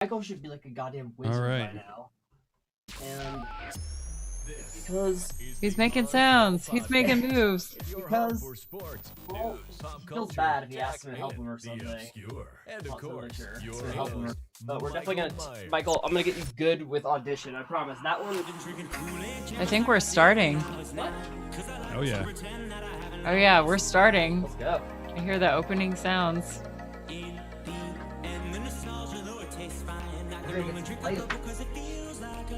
Michael should be like a goddamn wizard by now. And because he's making sounds, he's making moves. Because well, he feels bad if he asks me to help him or something. And of course, but we're definitely gonna. Michael, I'm gonna get you good with audition. I promise. That one. I think we're starting. What? Oh yeah. Oh yeah, we're starting. Let's go. I hear the opening sounds.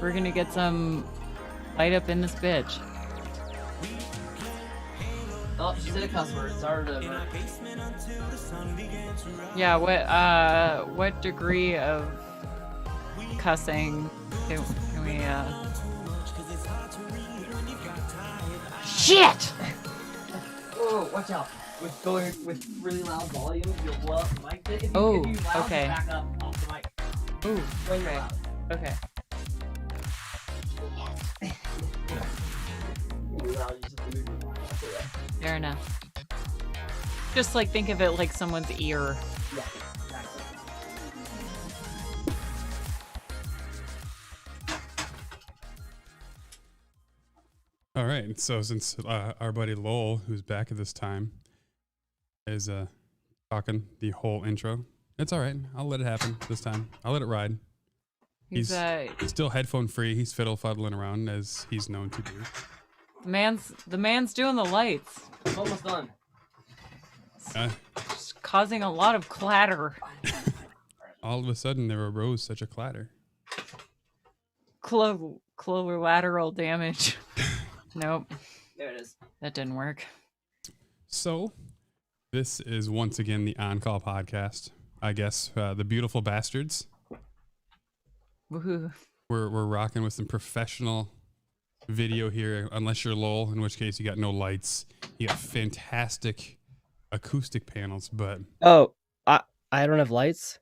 We're gonna get some light up in this bitch. Oh, she said a cuss word. Sorry to. Yeah, what degree of cussing can we Shit! Oh, watch out. With really loud volume, you'll blow up the mic. If you loud, okay. Back up off the mic. Ooh, Okay. Okay. Fair enough. Just like think of it like someone's ear. Yeah, exactly. All right. So since our buddy Lowell, who's back at this time, is talking the whole intro, it's all right. I'll let it happen this time. I'll let it ride. He's still headphone free. He's fiddle fuddling around as he's known to do. The man's doing the lights. It's almost done. Just causing a lot of clatter. All of a sudden, there arose such a clatter. Collateral damage. Nope. There it is. That didn't work. So, this is once again the On-Call podcast. I guess the Beautiful Bastards. Woohoo. We're rocking with some professional video here, unless you're Lowell, in which case you got no lights. You got fantastic acoustic panels, but oh, I don't have lights.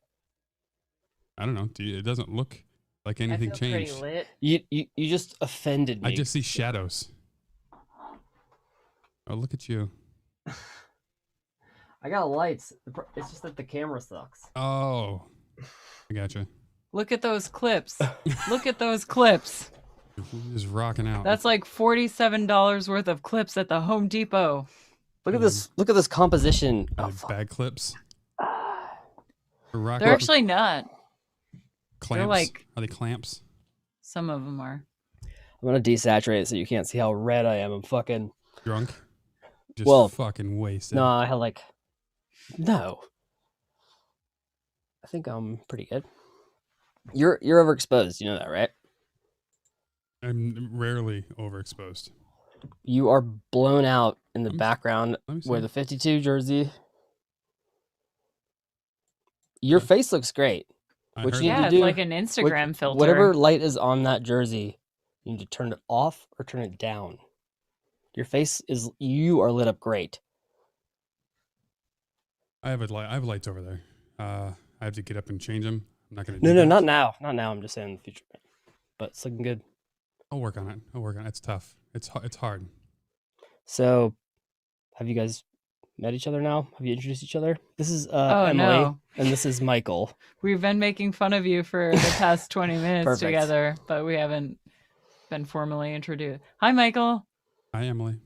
I don't know. It doesn't look like anything changed. Pretty lit. You just offended me. I just see shadows. Oh, look at you. I got lights. It's just that the camera sucks. Oh, I gotcha. Look at those clips. Look at those clips. Just rocking out. That's like $47 worth of clips at the Home Depot. Look at this. Look at this composition. Oh, bag clips. They're actually not. Clamps. They're like, are they clamps? Some of them are. I'm gonna desaturate it so you can't see how red I am. I'm fucking drunk. Just fucking wasted. No, I had like no. I think I'm pretty good. You're overexposed. You know that, right? I'm rarely overexposed. You are blown out in the background with a 52 jersey. Your face looks great. What you need to do, it's like an Instagram filter. Whatever light is on that jersey, you need to turn it off or turn it down. Your face you are lit up great. I have lights over there. I have to get up and change them. I'm not gonna. No, not now. Not now. I'm just saying in the future. But it's looking good. I'll work on it. It's tough. It's hard. So, have you guys met each other now? Have you introduced each other? This is Emily, no. And this is Michael. We've been making fun of you for the past 20 minutes Perfect. together, but we haven't been formally introduced. Hi, Michael. Hi, Emily.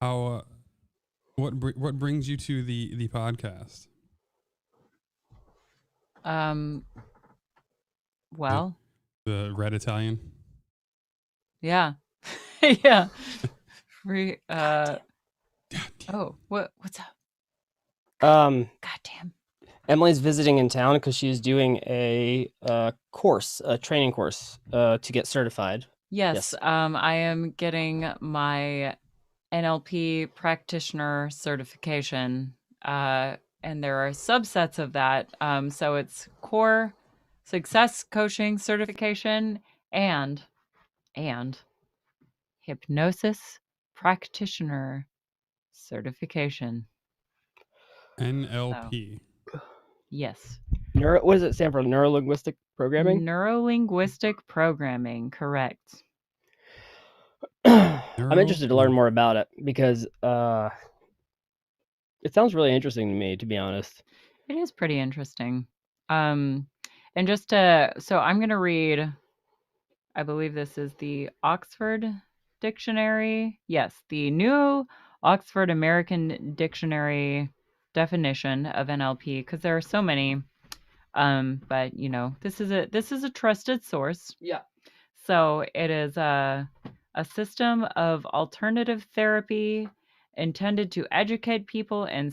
How? What brings you to the podcast? Well, the red Italian. Yeah. Yeah. Free. Oh, what's up? God damn. Emily's visiting in town because she's doing a training course, to get certified. Yes. I am getting my NLP practitioner certification. And there are subsets of that. So it's core success coaching certification and hypnosis practitioner certification. NLP. So, yes. What does it stand for? Neuro-linguistic programming? Neuro-linguistic programming, correct. I'm interested to learn more about it because it sounds really interesting to me, to be honest. It is pretty interesting. And so I'm going to read, I believe this is the Oxford Dictionary. Yes, the New Oxford American Dictionary definition of NLP, because there are so many. But this is a trusted source. Yeah. So it is a system of alternative therapy intended to educate people in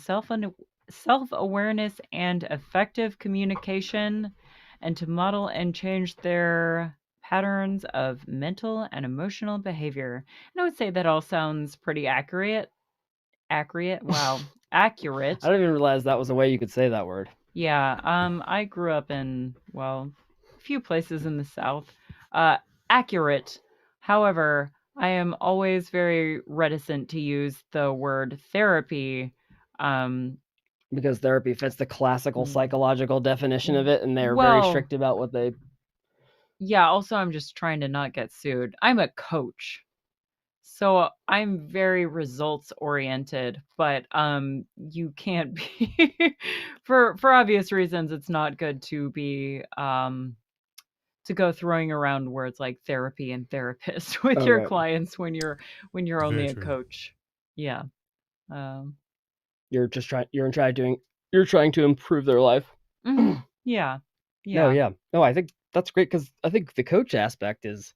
self-awareness and effective communication, and to model and change their patterns of mental and emotional behavior. And I would say that all sounds pretty accurate. Wow, accurate. I didn't even realize that was a way you could say that word. Yeah, I grew up in, well, a few places in the South. Accurate. However, I am always very reticent to use the word therapy. Um, Because therapy fits the classical Mm. psychological definition of it, and they're very Well- strict about what they. yeah, also, I'm just trying to not get sued. I'm a coach. So I'm very results oriented, but you can't be for obvious reasons. It's not good to be to go throwing around words like therapy and therapist with Oh, your right. clients when you're only Very a true. coach. Yeah. Um, You're trying to improve their life. yeah. No, Yeah. yeah. No, I think that's great because I think the coach aspect is,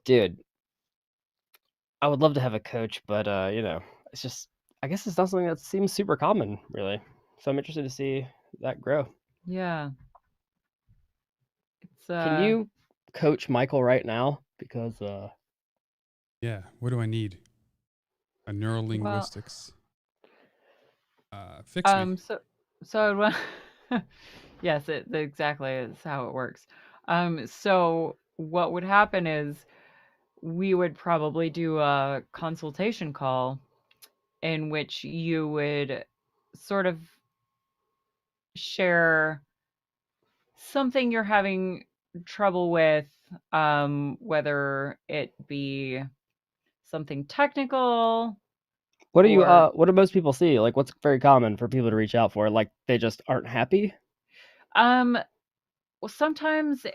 dude, I would love to have a coach, but it's just, I guess it's not something that seems super common, really. So I'm interested to see that grow. Yeah. It's Can you coach Michael right now? Because Yeah. What do I need? A neurolinguistics. Fix me. so I'd want yes, it exactly is how it works. So what would happen is we would probably do a consultation call in which you would sort of share something you're having trouble with, whether it be something technical what do you or what do most people see? Like, what's very common for people to reach out for? Like, they just aren't happy. well, sometimes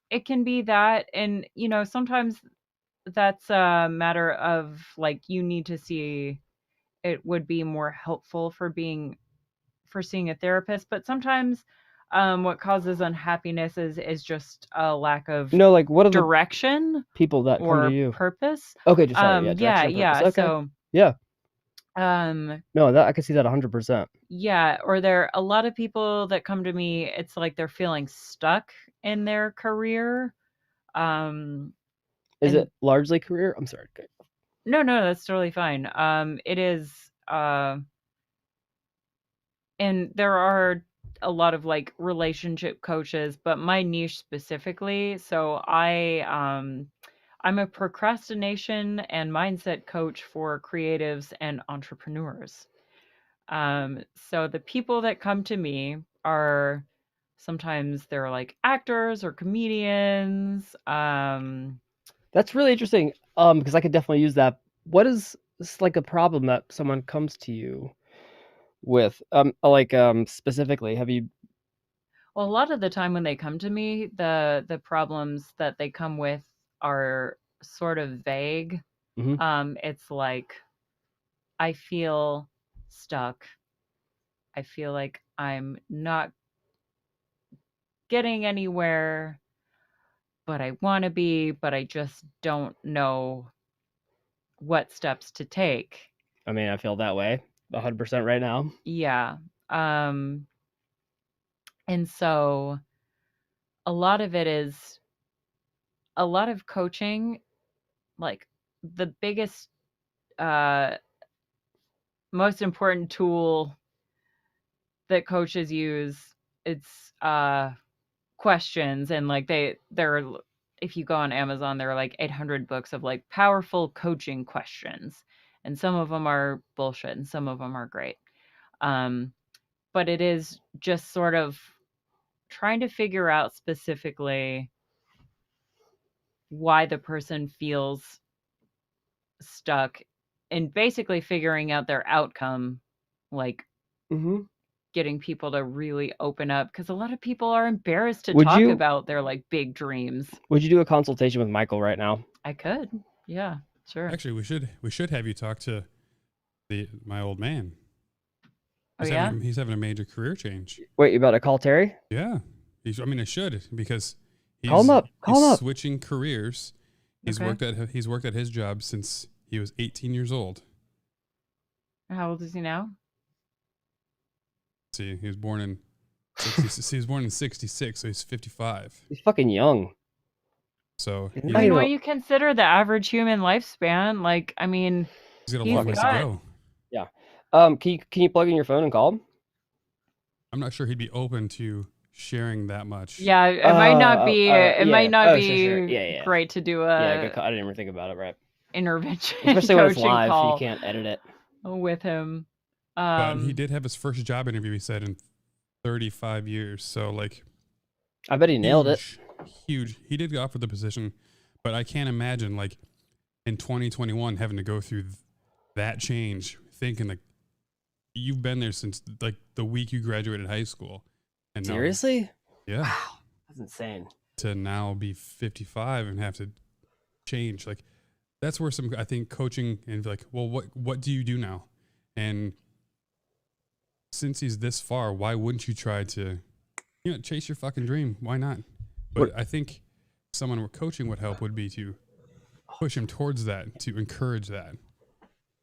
it can be that, and sometimes that's a matter of like you need to see it would be more helpful for seeing a therapist, but sometimes what causes unhappiness is just a lack of No, like, what are the direction people that come to or you? purpose. Okay, just sorry, yeah, Yeah, direction and purpose. yeah. Okay, So yeah, um no, that I could see that 100%. yeah, or there a lot of people that come to me, it's like they're feeling stuck in their career. Um Is and it largely career? I'm sorry. Okay. no, that's totally fine. It is and there are a lot of like relationship coaches, but my niche specifically, so I'm a procrastination and mindset coach for creatives and entrepreneurs. So the people that come to me are sometimes they're like actors or comedians. That's really interesting. Because I could definitely use that. What is this like a problem that someone comes to you with? Specifically, have you? Well, a lot of the time when they come to me, the problems that they come with are sort of vague. Mhm. It's like I feel stuck. I feel like I'm not getting anywhere, but I want to be, but I just don't know what steps to take. I mean, I feel that way 100% right now. Yeah. Um, and so a lot of it is a lot of coaching, like the biggest, uh, most important tool that coaches use, it's questions, and like they're if you go on Amazon, there are like 800 books of like powerful coaching questions, and some of them are bullshit and some of them are great. But it is just sort of trying to figure out specifically why the person feels stuck and basically figuring out their outcome, like Mhm. getting people to really open up, because a lot of people are embarrassed to Would talk you- about their like big dreams. Would you do a consultation with Michael right now? I could. Yeah, sure. Actually, we should have you talk to my old man. Oh, yeah? He's having a major career change. Wait, you about to call Terry? Yeah. I mean, I should, because he's, Call him up. Call he's him up. switching careers. He's Okay. worked at his job since he was 18 years old. How old is he now? See, he was born in 60, he was born in 66, so he's 55. He's fucking young. So He's he's, not I mean, even- when you consider the average human lifespan, like, I mean, he's got a he's long ways to got- go. Can you plug in your phone and call him? I'm not sure he'd be open to sharing that much. yeah, it might not be. yeah. It might not Oh, be sure. Yeah. great to do Yeah, a good call. I didn't even think about it. Right. intervention Especially when it's coaching live, call you can't edit it. with him. But he did have his first job interview, he said, in 35 years. So, like, I bet he nailed it. Huge. He did go for the position, but I can't imagine, like, in 2021 having to go through that change, thinking, like, you've been there since, like, the week you graduated high school. And now- Seriously? yeah. Wow, that's insane. To now be 55 and have to change. Like, that's where I think coaching and like, well, what do you do now? And since he's this far, why wouldn't you try to, chase your fucking dream? Why not? But I think someone where coaching would help would be to push him towards that, to encourage that.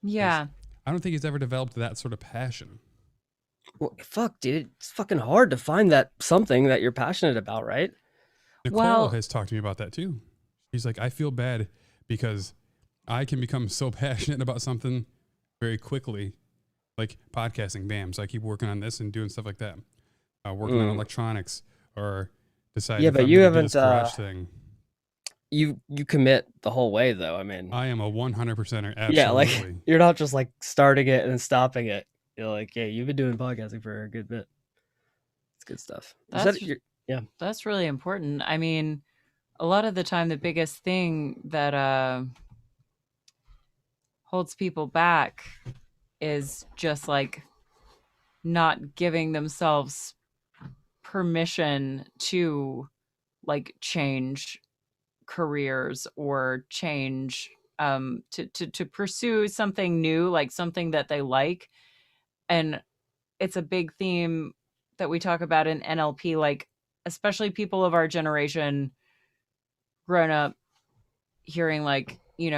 Yeah. I don't think he's ever developed that sort of passion. Well, fuck, dude. It's fucking hard to find that something that you're passionate about, right? Nicole Well- has talked to me about that too. She's like, I feel bad because I can become so passionate about something very quickly, like podcasting. Bam! So I keep working on this and doing stuff like that, working on electronics or deciding. Yeah, if but I'm you gonna do haven't, this garage thing. You commit the whole way, though. I mean, I am a 100%er. Absolutely. yeah, like you're not just like starting it and then stopping it. You're like, yeah, you've been doing podcasting for a good bit. It's good stuff. You said That's- yeah. That's really important. I mean, a lot of the time, the biggest thing that holds people back is just like not giving themselves permission to like change careers or change to pursue something new, like something that they like. And it's a big theme that we talk about in NLP, like especially people of our generation grown up hearing like, you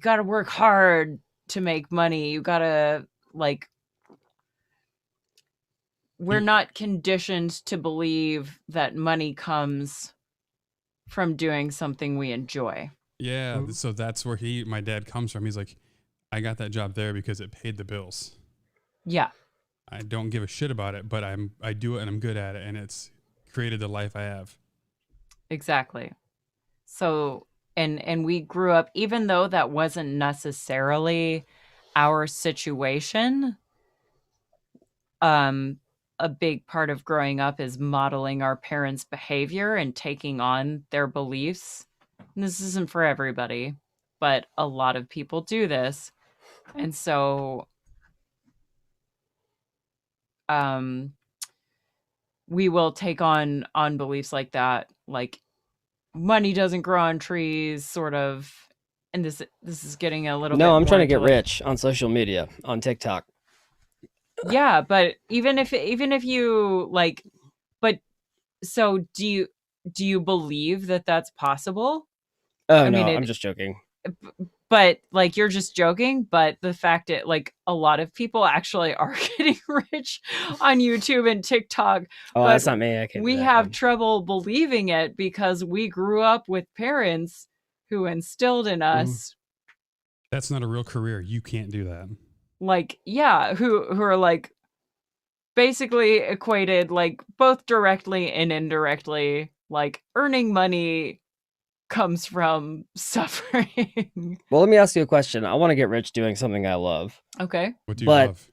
got to work hard to make money. You got to like, we're not conditioned to believe that money comes from doing something we enjoy. Yeah. So that's where my dad comes from. He's like, I got that job there because it paid the bills. Yeah. I don't give a shit about it, but I do it and I'm good at it, and it's created the life I have. Exactly. So, and we grew up, even though that wasn't necessarily our situation, a big part of growing up is modeling our parents' behavior and taking on their beliefs. And this isn't for everybody, but a lot of people do this. And so we will take on beliefs like that, like money doesn't grow on trees, sort of. And this is getting a little bit No, I'm more trying to get into, like, rich on social media, on TikTok. yeah, but even if you like, but so do you believe that that's possible? Oh I no, mean, I'm just joking. But like, you're just joking. But the fact that like a lot of people actually are getting rich on YouTube and TikTok, Oh, but that's not me. I can't. we do that, have man. trouble believing it because we grew up with parents who instilled in us, That's not a real career. You can't do that. like, yeah, who are like basically equated, like both directly and indirectly, like earning money comes from suffering. Well, let me ask you a question. I want to get rich doing something I love. Okay. What do you But- love?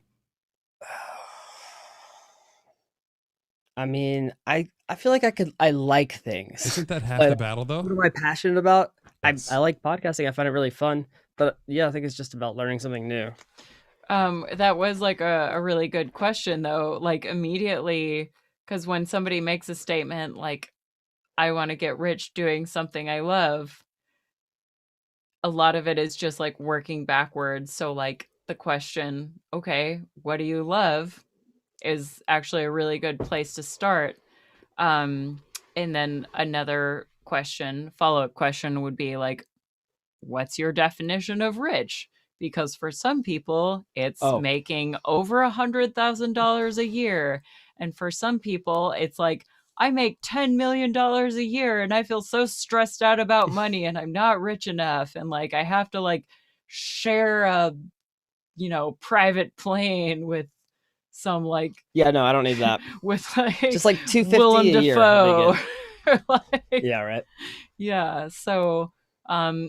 I mean, I feel like I like things. Isn't that half But- the battle, though? What am I passionate about? That's- I like podcasting. I find it really fun. But yeah, I think it's just about learning something new. That was like a really good question though. Like immediately, because when somebody makes a statement like, I want to get rich doing something I love, a lot of it is just like working backwards. So like the question, okay, what do you love, is actually a really good place to start. And then another question, follow-up question would be like, what's your definition of rich? Because for some people, it's Oh, making over $100,000 a year. And for some people, it's like, I make $10 million a year and I feel so stressed out about money and I'm not rich enough. And like, I have to like share a, private plane with some like, yeah, no, I don't need that. with like Just like 250 Willem a year. I'll Dafoe. be Like, good. Yeah, right. yeah. So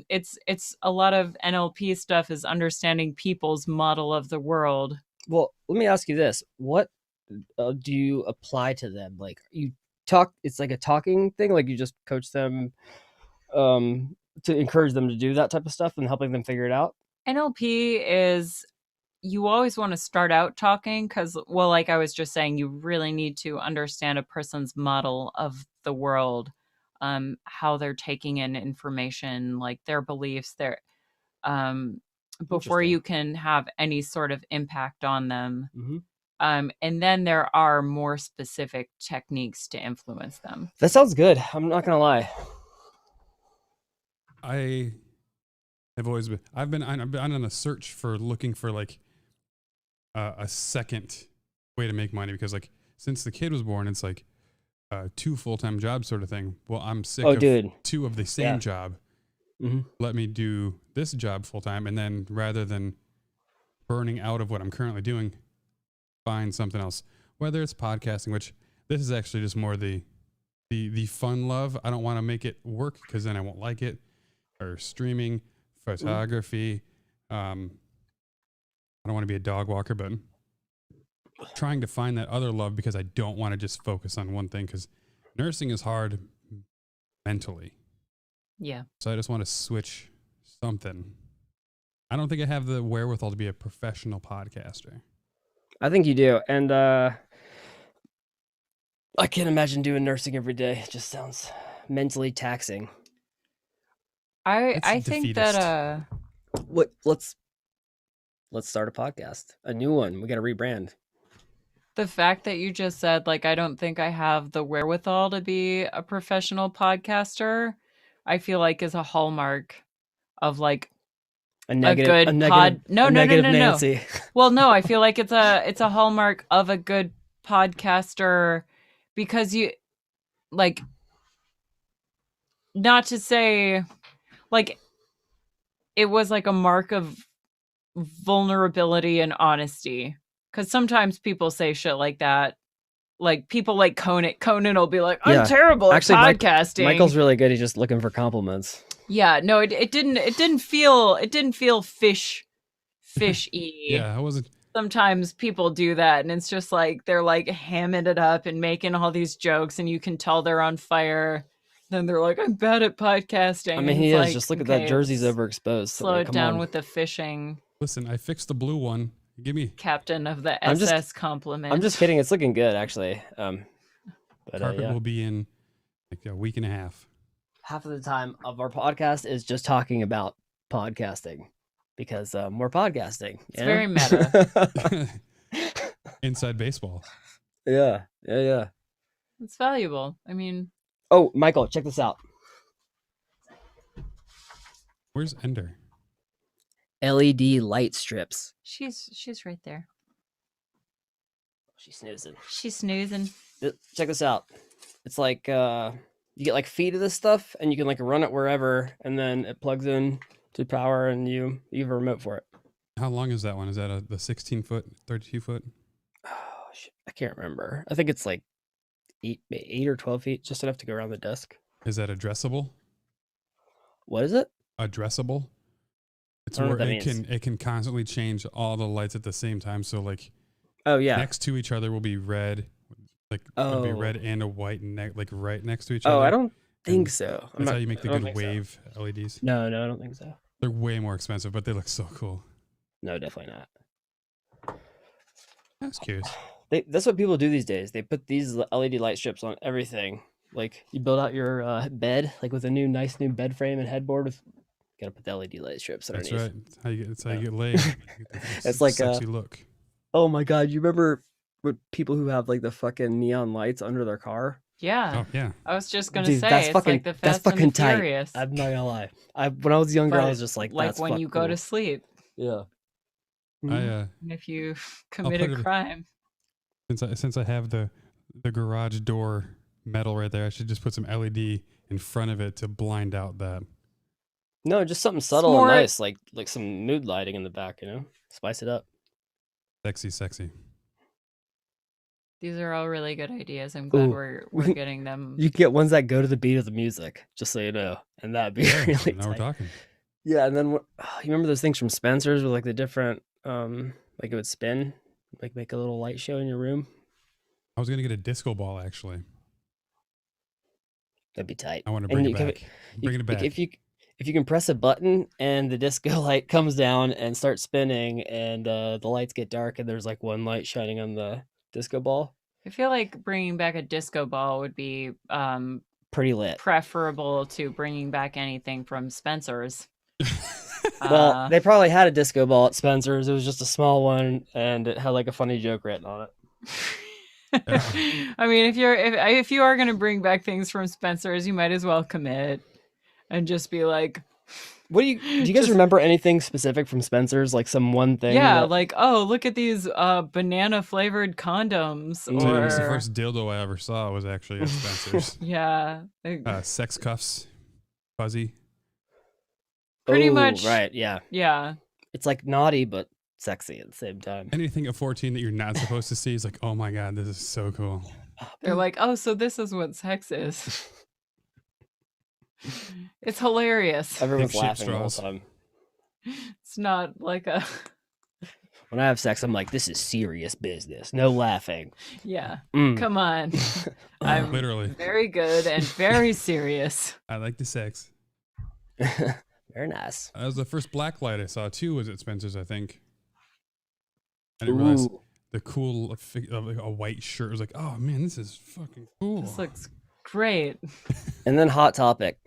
it's a lot of NLP stuff is understanding people's model of the world. Well, let me ask you this: what do you apply to them? Like you talk, it's like a talking thing. Like you just coach them to encourage them to do that type of stuff and helping them figure it out. NLP is, you always want to start out talking because, well, like I was just saying, you really need to understand a person's model of the world, how they're taking in information, like their beliefs, before Interesting. you can have any sort of impact on them. Mm-hmm. And then there are more specific techniques to influence them. That sounds good. I'm not gonna lie. I have always been. I've been on a search for looking for like a second way to make money because like since the kid was born, it's like 2 full-time jobs sort of thing. Well, I'm sick of dude. 2 of the same job. Mm-hmm. Let me do this job full-time, and then rather than burning out of what I'm currently doing, find something else. Whether it's podcasting, which this is actually just more the fun love. I don't want to make it work because then I won't like it. Or streaming, photography. I don't want to be a dog walker, but trying to find that other love because I don't want to just focus on one thing because nursing is hard mentally. Yeah. So I just want to switch something. I don't think I have the wherewithal to be a professional podcaster. I think you do, and I can't imagine doing nursing every day. It just sounds mentally taxing. I think that What? Let's start a podcast, a new one. We got to rebrand. the fact that you just said like I don't think I have the wherewithal to be a professional podcaster, I feel like is a hallmark of like A negative, a good a negative Nancy. Well, no, I feel like it's a hallmark of a good podcaster because you like, not to say like it was like a mark of vulnerability and honesty. Because sometimes people say shit like that. Like people like Conan will be like, I'm Yeah. terrible at Actually, podcasting. Michael's really good. He's just looking for compliments. Yeah, no, it didn't feel fish-y. Yeah, I wasn't. Sometimes people do that and it's just like they're like hamming it up and making all these jokes and you can tell they're on fire. Then they're like, I'm bad at podcasting. I mean, And he it's is. like, Just look at okay, that jersey's let's overexposed. So, slow like, it come down on. with the fishing Listen, I fixed the blue one. Give me captain of the I'm just- SS compliment. I'm just kidding. It's looking good, actually. But carpet yeah. will be in like a week and a half. Half of the time of our podcast is just talking about podcasting because we're podcasting. It's very meta. Inside baseball. Yeah. It's valuable. I mean, Oh, Michael, check this out. Where's Ender? LED light strips. she's right there. She's snoozing. She's snoozing. Check this out. It's like you get like feed of this stuff and you can like run it wherever and then it plugs in to power and you have a remote for it. How long is that one? Is that the 16-foot, 32-foot? Oh, shit. I can't remember. I think it's like 8 or 12 feet, just enough to go around the desk. Is that addressable? What is it? Addressable? It's I don't know where what that means. it can constantly change all the lights at the same time. So like Oh, yeah. next to each other will be red. Like it'll be Oh. red and a white like right next to each other. Oh, I don't think And so. That's how you make the I don't good think so. wave LEDs. No, I don't think so. They're way more expensive, but they look so cool. No, definitely not. I was curious. That's what people do these days. They put these LED light strips on everything. Like you build out your bed, like with a nice new bed frame and headboard. Gotta put the LED light strips That's underneath. right. That's how you get laid. You get the It's like sexy look. oh my god, you remember what people who have like the fucking neon lights under their car? Yeah. Oh yeah. I was just gonna Dude, say that's it's fucking like the that's Fast and fucking the tight. Furious. I'm not gonna lie. When I was younger, I But was just like, like that's when you go cool. to sleep, Yeah. I and if you commit put a it- crime. since I have the garage door metal right there, I should just put some LED in front of it to blind out that. No, just something subtle more- and nice, like some mood lighting in the back, Spice it up. Sexy. These are all really good ideas. I'm glad Ooh, we're we- getting them. You can get ones that go to the beat of the music, just so you know, and that'd be Yeah, really now we're tight. talking. Yeah, and then you remember those things from Spencer's with like the different, like it would spin, like make a little light show in your room. I was gonna get a disco ball actually. That'd be tight. I want to And bring it you can- back. Bring it back. If you can press a button and the disco light comes down and starts spinning, and the lights get dark, and there's like one light shining on the disco ball, I feel like bringing back a disco ball would be pretty lit. preferable to bringing back anything from Spencer's. Well, they probably had a disco ball at Spencer's. It was just a small one, and it had like a funny joke written on it. I mean, if you are gonna bring back things from Spencer's, you might as well commit and just be like, Do you guys Just- remember anything specific from Spencer's? Like some one thing? yeah, that- like, oh, look at these banana flavored condoms, Mm. So or it was the first dildo I ever saw was actually at Spencer's. yeah, Sex cuffs, fuzzy. pretty Oh, much- right. Yeah, yeah. it's like naughty but sexy at the same time. Anything at 14 that you're not supposed to see is like, oh my god, this is so cool. They're like, oh, so this is what sex is. It's hilarious. Everyone's Big shit laughing the whole straws. time. It's not like a When I have sex, I'm like, this is serious business. No laughing. yeah. Mm. Come on, I'm Literally. very good and very serious. I like the sex. Very nice. That was the first black light I saw too. Was at Spencer's, I think. I didn't realize Ooh. the cool like a white shirt. I was like, oh man, this is fucking cool. This looks great. And then Hot Topic.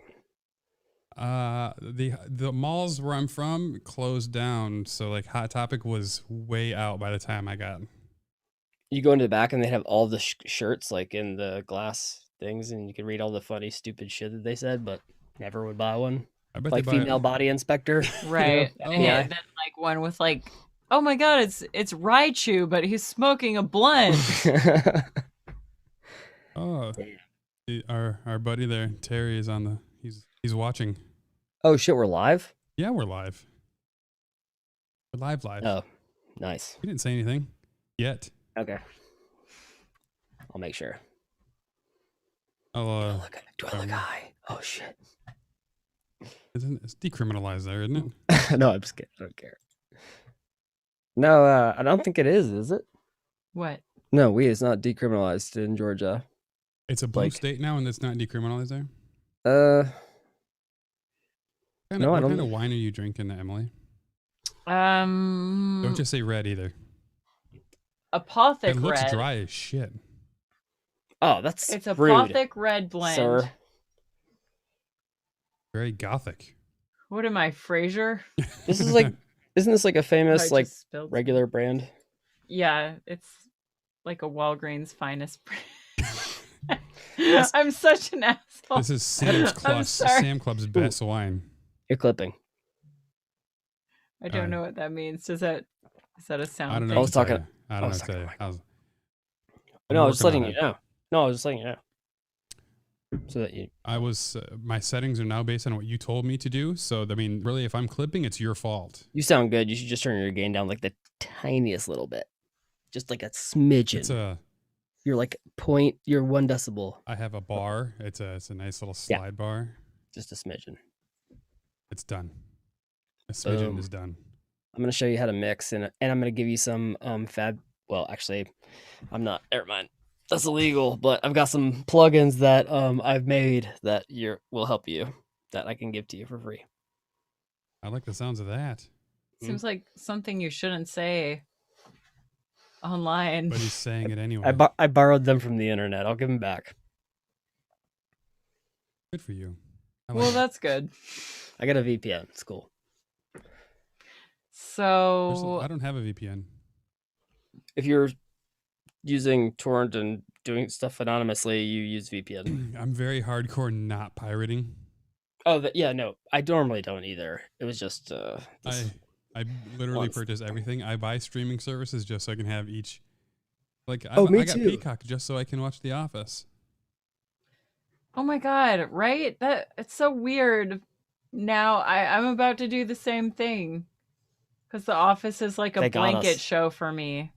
The malls where I'm from closed down, so like Hot Topic was way out by the time I got. You go into the back and they have all the shirts like in the glass things, and you can read all the funny, stupid shit that they said, but never would buy one. I bet Like they buy female body inspector. Right. Oh. And then like one with like, oh my god, it's Raichu, but he's smoking a blunt. Oh, our buddy there, Terry, is on the. He's watching. Oh shit, we're live? Yeah, we're live. We're live. Oh, nice. He didn't say anything yet. Okay. I'll make sure. I'll, Do I look high? Oh shit. it's decriminalized there, isn't it? No, I'm just kidding. I don't care. No, I don't think it is it? What? No, weed is not decriminalized in Georgia. It's a blue Like- state now, and it's not decriminalized there. No, I What don't- kind of wine are you drinking, Emily? Um, Don't just say red either. Apothic It looks red. dry as shit. Oh, that's It's a rude, Apothic red blend. sir. Very gothic. What am I, Frasier? This is like, isn't this like a I famous just like spilled- regular brand? Yeah, it's like a Walgreens finest brand. I'm such an asshole. This is Sam's I'm Club's sorry. Sam Club's best wine. You're clipping. I don't know what that means. Is that a sound? I don't know. thing? what was to tell talking- you. I I don't know was what to tell you. talking I was, No, I was just working letting on you it. know. No, I was just letting you know. So that you. I was my settings are now based on what you told me to do. So I mean, really, if I'm clipping, it's your fault. You sound good. You should just turn your gain down like the tiniest little bit, just like a smidgen. It's You're like you're 1 decibel, I have a bar. It's a nice little Yeah. slide bar. just a smidgen. It's done. A smidgen Boom. is done. I'm gonna show you how to mix, and I'm gonna give you some fab. Well, actually, I'm not. Never mind. That's illegal. But I've got some plugins that I've made that will help you, that I can give to you for free. I like the sounds of that. Seems like something you shouldn't say. online. But he's saying it anyway. I borrowed them from the internet. I'll give them back. Good for you. I like Well, it. that's good. I got a VPN. It's cool. So I don't have a VPN. If you're using torrent and doing stuff anonymously, you use VPN. I'm very hardcore not pirating. Oh, yeah, no, I normally don't either. It was just I literally once. purchase everything. I buy streaming services just so I can have each. Like Oh, me I got too. Peacock just so I can watch The Office. oh my god, right? That it's so weird. Now I'm about to do the same thing. Because The Office is like a They got blanket us. show for me.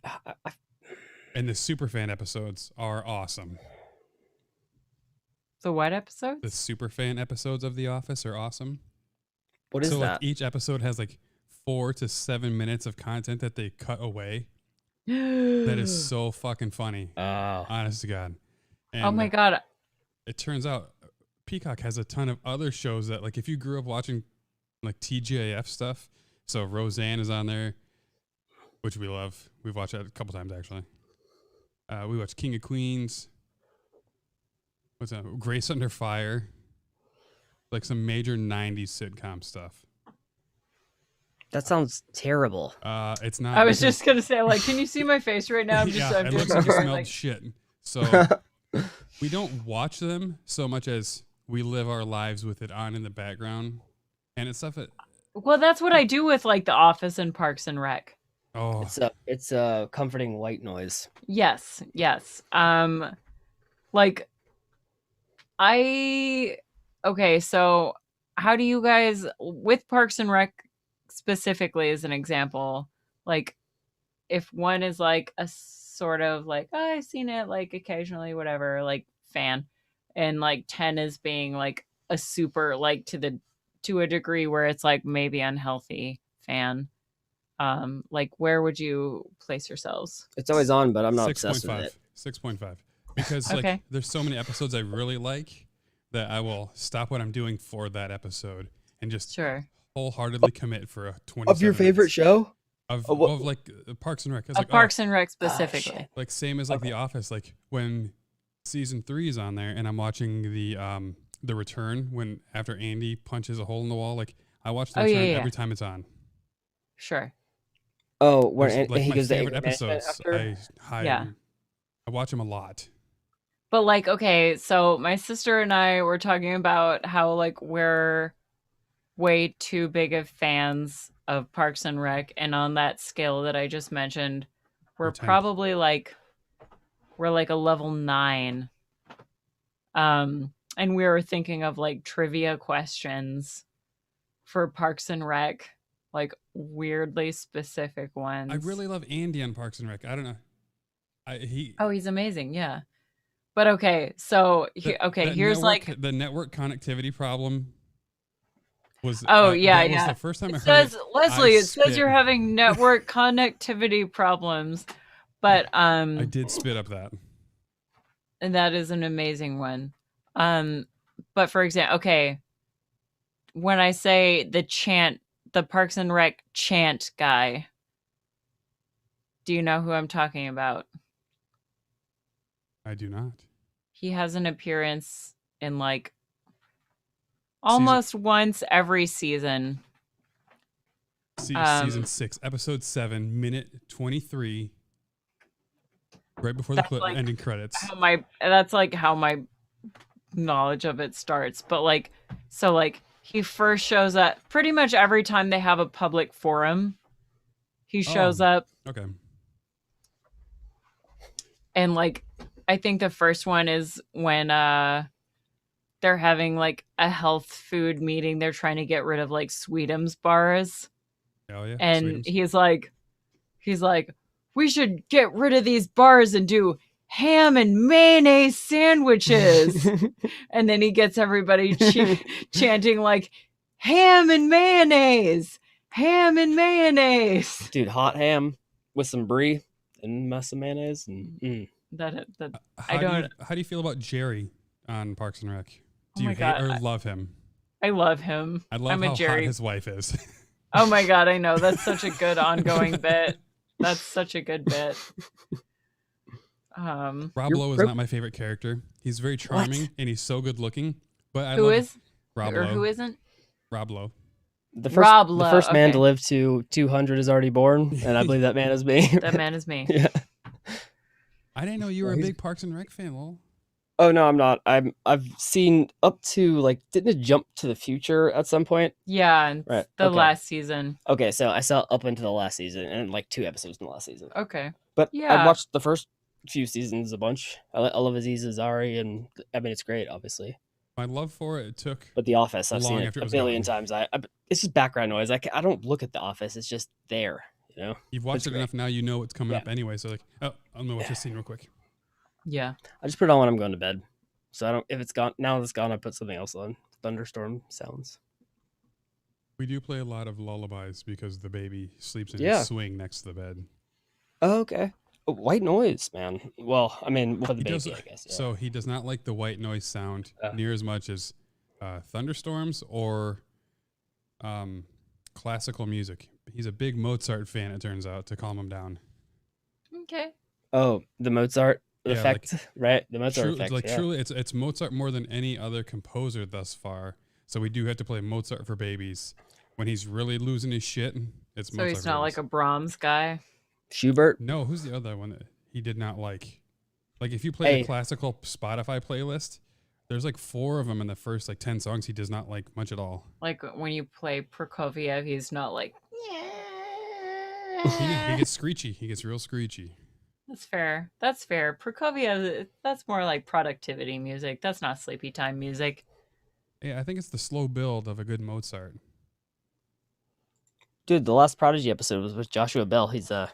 And the Superfan episodes are awesome. The what episodes? The Superfan episodes of The Office are awesome. What is so that? like each episode has like 4 to 7 minutes of content that they cut away. That is so fucking funny. Oh, Honest to God. And oh my god. it turns out Peacock has a ton of other shows that, like, if you grew up watching like TGIF stuff, so Roseanne is on there, which we love. We've watched that a couple times actually. We watched King of Queens. What's that? Grace Under Fire. Like some major 90s sitcom stuff. that sounds terrible. It's not. I was because- just gonna say, like, can you see my face right now? I'm just, yeah, I'm it just looks like it enjoying, smelled like, shit. So we don't watch them so much as we live our lives with it on in the background, and it's stuff that. well, that's what I do with like The Office and Parks and Rec. Oh, It's a comforting white noise. Yes, yes. Like okay, so how do you guys with Parks and Rec specifically as an example, like if one is like a sort of like, oh, I've seen it like occasionally, whatever, like fan, and like 10 is being like a super like to a degree where it's like maybe unhealthy fan. Like where would you place yourselves? It's always on, but I'm not obsessed with it. 6.5. Because Okay. like there's so many episodes I really like that I will stop what I'm doing for that episode and just Sure. wholeheartedly commit for a 20 Of your favorite show? of what- of like Parks and Rec. It's Of like Parks and Rec specifically. shit. like same as like The Office. Like when season 3 is on there and I'm watching the Return, when after Andy punches a hole in the wall, like I watch the Oh, yeah, Return yeah. every time it's on. Sure. Oh, where There's, like he my goes to favorite anger management episodes. after? Yeah. I watch them a lot. But like, okay, so my sister and I were talking about how like we're way too big of fans of Parks and Rec, and on that scale that I just mentioned, we're We're 10. probably like we're like a level 9. And we were thinking of like trivia questions for Parks and Rec, like weirdly specific ones. I really love Andy on Parks and Rec. I don't know. Oh, he's amazing, yeah. But okay, so here's like the network connectivity problem was. oh yeah, that yeah. was the first time I It heard says it. Leslie, I it says you're spit. having network connectivity problems, but I did spit up that. and that is an amazing one. But for example, okay, when I say the Parks and Rec chant guy, do you know who I'm talking about? I do not. He has an appearance in like almost once every season. Season 6, episode 7, minute 23, right before the That's like ending credits. That's like how my knowledge of it starts. But like, so like he first shows up pretty much every time they have a public forum. He shows up, Okay. and like I think the first one is when they're having like a health food meeting. They're trying to get rid of like Sweetums bars. Oh yeah. And Sweetums. he's like, we should get rid of these bars and do ham and mayonnaise sandwiches. And then he gets everybody chanting like, ham and mayonnaise, ham and mayonnaise. Dude, hot ham with some brie and mess of mayonnaise and That How do you feel about Jerry on Parks and Rec? Do Oh you my hate God, or love him? I love him. I love I'm how a Jerry. hot his wife is. Oh my God, I know. That's such a good ongoing bit. That's such a good bit. Rob Lowe is not my favorite character. He's very charming and he's so good looking. But I Who love is? Rob Or Lowe. who isn't? Rob Lowe. The Rob first man okay. to live to 200 is already born, and I believe that man is me. That man is me. Yeah. I didn't know you were a big Parks and Rec fan, Lowell. Oh no, I'm not. I've seen up to like didn't it jump to the future at some point? Yeah, and Right, the okay. last season. Okay, so I saw up into the last season and like 2 episodes in the last season. Okay. But Yeah. I watched the first few seasons a bunch. I love Aziz Ansari, and I mean it's great, obviously. My love for it took. But The Office, I've long seen it after it a was billion gone. times. It's just background noise. I don't look at The Office. It's just there, you know. You've watched It's it great. enough now, you know what's coming Yeah. up anyway. So like, oh, I'm gonna watch this scene real quick. Yeah. I just put it on when I'm going to bed. So I don't. If it's gone now, it's gone. I put something else on. Thunderstorm sounds. We do play a lot of lullabies because the baby sleeps in Yeah. his swing next to the bed. Oh, okay. White noise, man. Well, I mean, for the He baby, does- I guess. Yeah. So he does not like the white noise sound near as much as thunderstorms or classical music. He's a big Mozart fan, it turns out, to calm him down. Okay. Oh, the Mozart Yeah, effect, right? The Mozart effect. Like yeah. truly, it's Mozart more than any other composer thus far. So we do have to play Mozart for babies. When he's really losing his shit, it's So Mozart. he's for not babies. like a Brahms guy. Schubert. No, who's the other one that he did not like? Like if you play the Hey. classical Spotify playlist, there's like 4 of them in the first like 10 songs he does not like much at all. Like when you play Prokofiev, he's not like. He gets screechy. He gets real screechy. That's fair. That's fair. Prokofiev, that's more like productivity music. That's not sleepy time music. Yeah, I think it's the slow build of a good Mozart. Dude, the last Prodigy episode was with Joshua Bell. He's you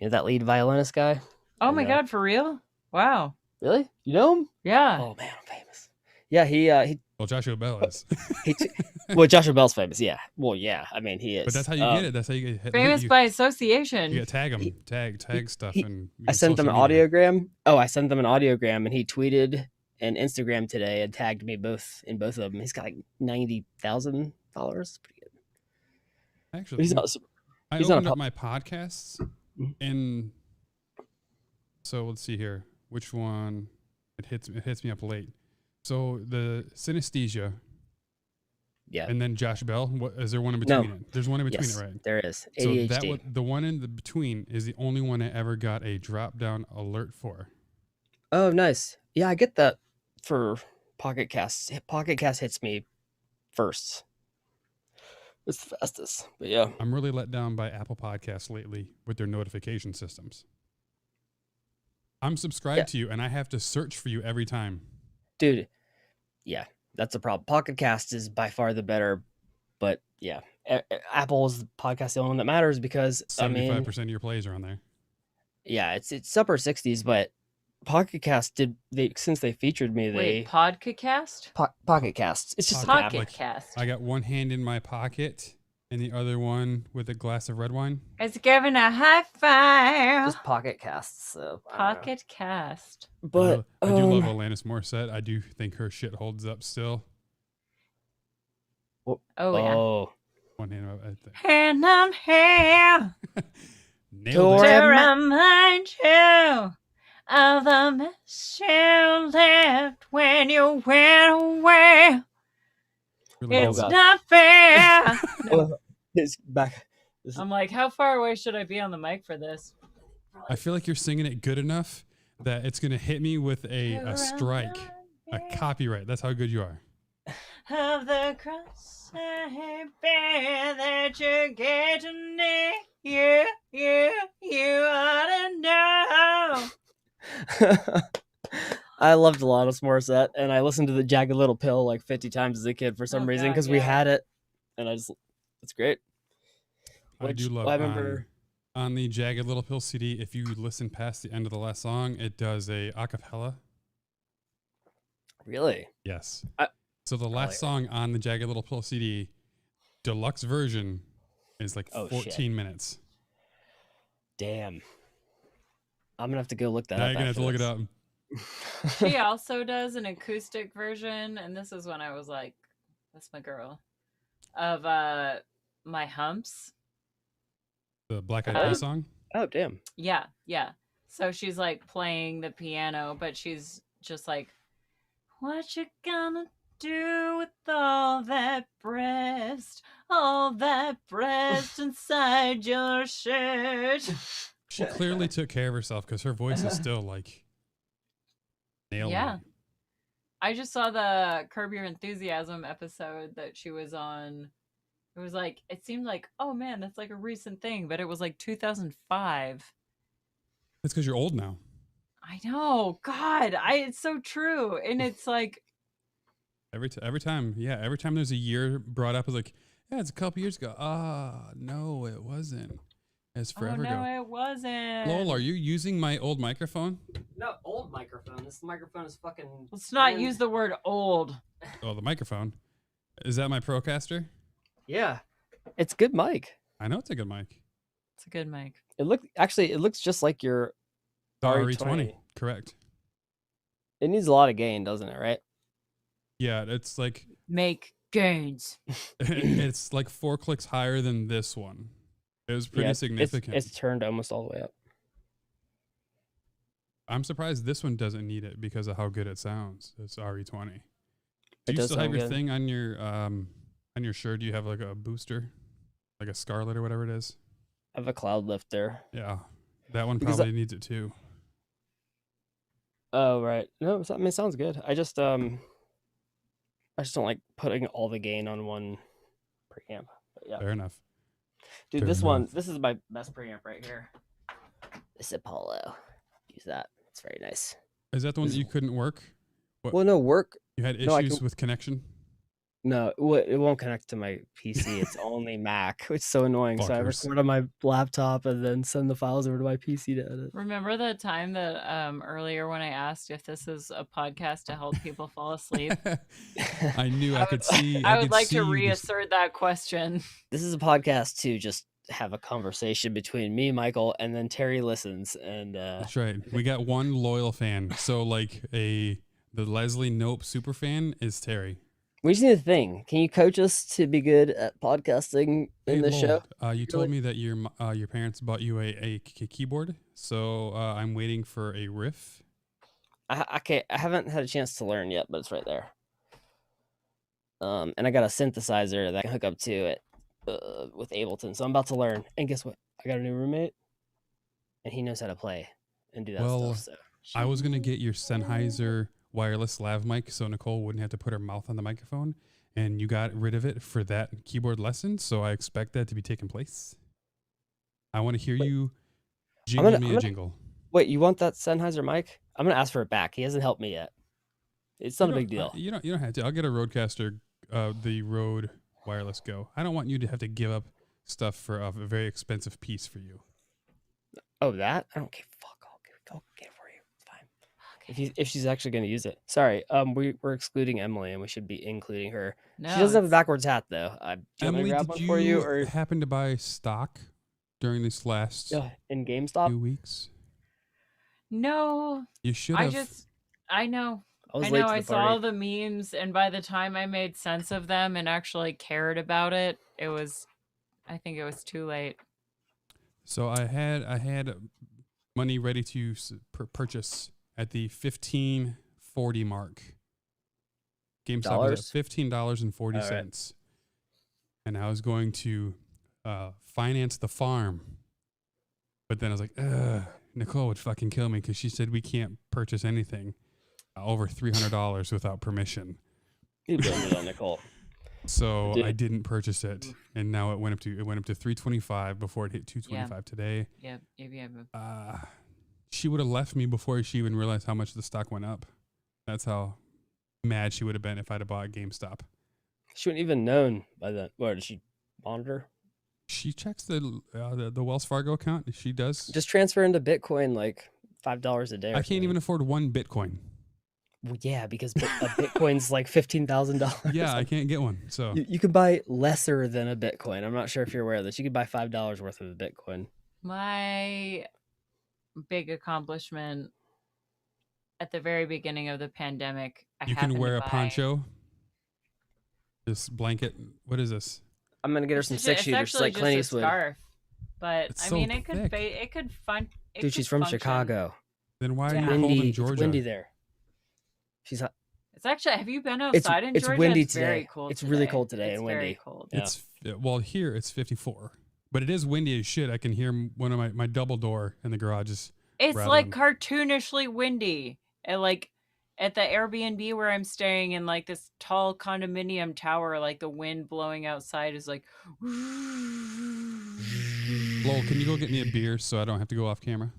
know that lead violinist guy. Oh I my know. god, for real? Wow. Really? You know him? Yeah. Oh man, I'm famous. Yeah, he Well, Joshua Bell is. well, Joshua Bell's famous. Yeah. Well, yeah. I mean, he is. But that's how you get it. That's how you get Famous you, by association. you tag him, tag stuff, and I sent them an social media. audiogram. Oh, I sent them an audiogram, and he tweeted and Instagram today and tagged me both in both of them. He's got like 90,000 followers. Pretty good. Actually, He's not. I he's not a opened up pub- my podcasts, Mhm. and so let's see here. Which one? It hits me up late. So the synesthesia, Yeah. and then Josh Bell. What is there one in No. between it? There's one in between Yes, it, right? there is. So ADHD. that the one in the between is the only one I ever got a drop down alert for. Oh, nice. Yeah, I get that for Pocket Casts. Pocket Cast hits me first. It's the fastest. But yeah. I'm really let down by Apple Podcasts lately with their notification systems. I'm subscribed to you, and I have to search for you every time. Dude, yeah, that's a problem. Pocket Cast is by far the better, but yeah, Apple's podcast the only one that matters because 75% of your plays are on there. yeah, it's upper 60s, but Pocket Cast since they featured me, Wait, Podcast? Pocket Cast. It's just Pocket- an app. Pocket like, Cast. I got one hand in my pocket and the other one with a glass of red wine. It's giving a high five. Just Pocket Casts. So, I don't know. Pocket Cast. But I do love Alanis Morissette. I do think her shit holds up still. Oh, yeah. oh, One hand up. And I'm here Nailed to it. remind you of the mess you left when you went away. Really It's nailed it. God. not fair. it's back. I'm like, how far away should I be on the mic for this? I feel like you're singing it good enough that it's going to hit me with a strike, a copyright. That's how good you are. Of the cross I bear that you get to me. You ought to know. I loved Alanis Morissette, and I listened to the Jagged Little Pill like 50 times as a kid for some Oh, reason God, because we yeah. had it, and it's great. I do Which love I remember. on the Jagged Little Pill CD, if you listen past the end of the last song, it does a acapella. Really? Yes. I- So the last like song on the Jagged Little Pill CD, deluxe version, is like Oh, 14 shit. minutes. Damn. I'm gonna have to go look that Now up. you're going to have to look it up. She also does an acoustic version, and this is when I was like, that's my girl, of My Humps. The Black Eyed Uh, Peas song. Oh, damn. Yeah, yeah. So she's like playing the piano, but she's just like, what you gonna do with all that breast inside your shirt? She clearly took care of herself because her voice is still like nailing Yeah. it. I just saw the Curb Your Enthusiasm episode that she was on. It was like, it seemed like, oh man, that's like a recent thing, but it was like 2005. It's because you're old now. I know. God, it's so true. And it's like, Every time there's a year brought up, it's like, yeah, it's a couple years ago. No, it wasn't. It's forever oh no, ago. it wasn't. Lowell, are you using my old microphone? No, old microphone. This microphone is fucking. Let's not use the word old. Oh, the microphone. Is that my Procaster? Yeah, it's good mic. I know it's a good mic. It's a good mic. It looks just like your The RE20. RE20. Correct. It needs a lot of gain, doesn't it? Right? Yeah, it's like Make gains. it's like 4 clicks higher than this one. It was pretty significant. It's turned almost all the way up. I'm surprised this one doesn't need it because of how good it sounds. It's RE20. It Do you does still have sound your good. thing on your shirt? Do you have like a booster, like a Scarlet or whatever it is? I have a cloud lifter. Yeah, that one Because probably needs it too. Oh right. No, it sounds good. I just don't like putting all the gain on one preamp. But yeah. Fair enough. Dude, Fair this enough. one, this is my best preamp right here. This Apollo. Use that. It's very nice. Is that the one that you couldn't work? What? Well, no, work. You had No, I issues can- with connection? No, it won't connect to my PC. It's only Mac, which is so annoying. So I Fuckers. record on my laptop and then send the files over to my PC to edit. Remember the time that earlier when I asked if this is a podcast to help people fall asleep? I knew I could see. I would could like see to you just- reassert that question. This is a podcast to just have a conversation between me, Michael, and then Terry listens. And That's right. We got one loyal fan. So like the Leslie Nope super fan is Terry. we just need a thing. Can you coach us to be good at podcasting in Hey, this show? Lowell, you told me that your parents bought you a keyboard. So I'm waiting for a riff. I haven't had a chance to learn yet, but it's right there. And I got a synthesizer that I can hook up to it with Ableton. So I'm about to learn. And guess what? I got a new roommate, and he knows how to play and do that Well, stuff. So I was gonna get your Sennheiser wireless lav mic so Nicole wouldn't have to put her mouth on the microphone, and you got rid of it for that keyboard lesson. So I expect that to be taking place. I want to hear Wait. you jingle I'm me a gonna- jingle. wait, you want that Sennheiser mic? I'm gonna ask for it back. He hasn't helped me yet. It's not You a big don't- deal. You don't have to. I'll get a Rodecaster, the Rode Wireless Go. I don't want you to have to give up stuff for a very expensive piece for you. Oh, that? I don't give a fuck. I'll get it for you. It's fine. If she's actually gonna use it. Sorry. We're excluding Emily, and we should be including her. No, She doesn't have a it's- backwards hat though. Do you want me to Emily, grab did one for you, you or happen to buy stock during this last in GameStop? 2 weeks? No, You should I have. just, I know. I was I late know to I the saw party. the memes, and by the time I made sense of them and actually cared about it, I think it was too late. So I had money ready to purchase at the $15.40 mark. GameStop was Dollars? at $15.40, and I was going to finance the farm. But then I was like, ugh, Nicole would fucking kill me because she said we can't purchase anything over $300 without permission. You blamed it on Nicole. So Did- I didn't purchase it, and now it went up to $325 before it hit $225 today. Yep. She would have left me before she even realized how much the stock went up. That's how mad she would have been if I'd have bought GameStop. She wouldn't even known by then. What did she monitor? She checks the Wells Fargo account. She does. Just transfer into Bitcoin like $5 a day. I can't even afford one Bitcoin. Well, yeah, because a Bitcoin's like $15,000. Yeah, I can't get one. So You can buy lesser than a Bitcoin. I'm not sure if you're aware of this. You could buy $5 worth of a Bitcoin. My big accomplishment at the very beginning of the pandemic, you happened can to wear a buy- poncho. This blanket. What is this? I'm gonna get her It's some ju- six it's shooters, actually like Clint just a Eastwood. scarf. But It's I so mean, it could thick. it could fun. It Dude, could she's from function. Chicago. Then why are Yeah. you Windy. holding It's Georgia? windy there. She's hot. It's actually. Have you been It's outside in it's Georgia? windy It's today. very cold. It's really cold today It's and very windy. cold. Yeah. It's well here it's 54, but it is windy as shit. I can hear one of my double door in the garage is It's rattling. like cartoonishly windy. And like at the Airbnb where I'm staying in like this tall condominium tower, like the wind blowing outside is like. Lowell, can you go get me a beer so I don't have to go off camera?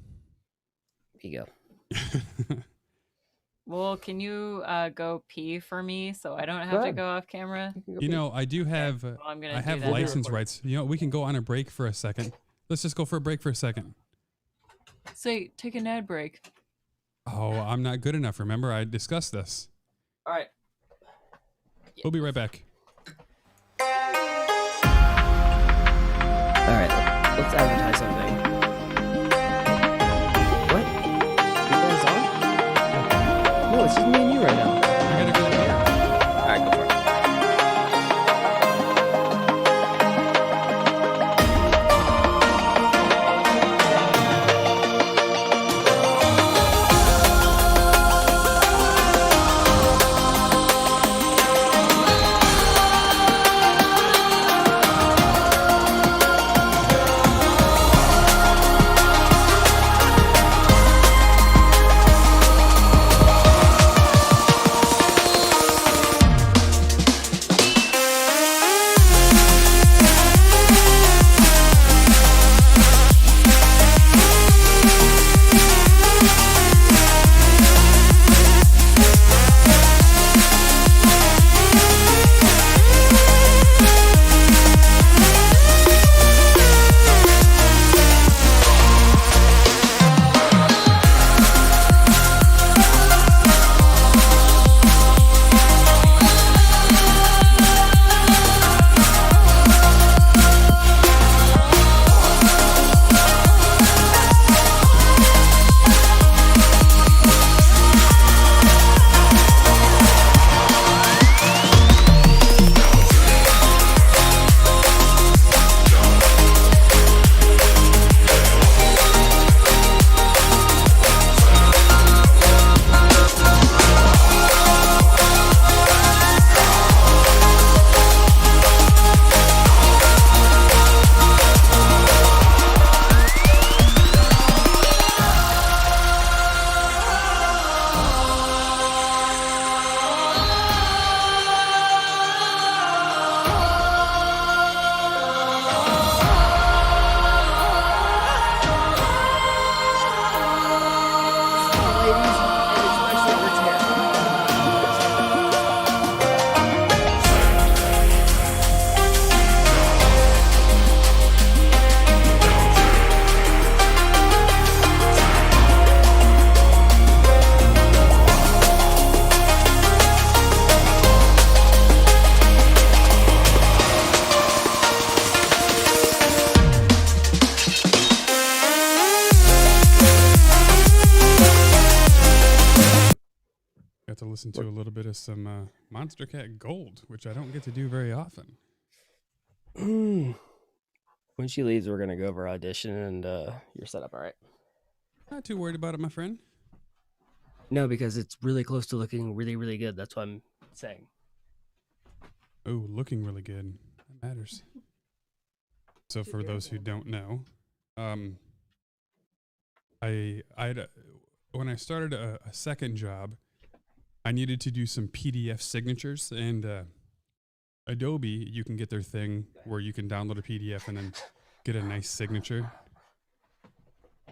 Here you go. Well, can you go pee for me so I don't Go have to ahead. go off camera? You know, I do have Well, I'm gonna I do have that. license rights. You know, we can go on a break for a second. Let's just go for a break for a second. Say, take an ad break. Oh, I'm not good enough. Remember, I discussed this. All right. We'll be right back. All right, let's advertise something. What? You guys on? No, it's just me and you right now. I gotta go. All right, go for it. Got to listen to a little bit of some Monster Cat Gold, which I don't get to do very often. When she leaves, we're gonna go over audition, and you're set up, all right? Not too worried about it, my friend. No, because it's really close to looking really, really good. That's what I'm saying. Oh, looking really good. That matters. So for those who don't know, when I started a second job, I needed to do some PDF signatures, and Adobe, you can get their thing where you can download a PDF and then get a nice signature.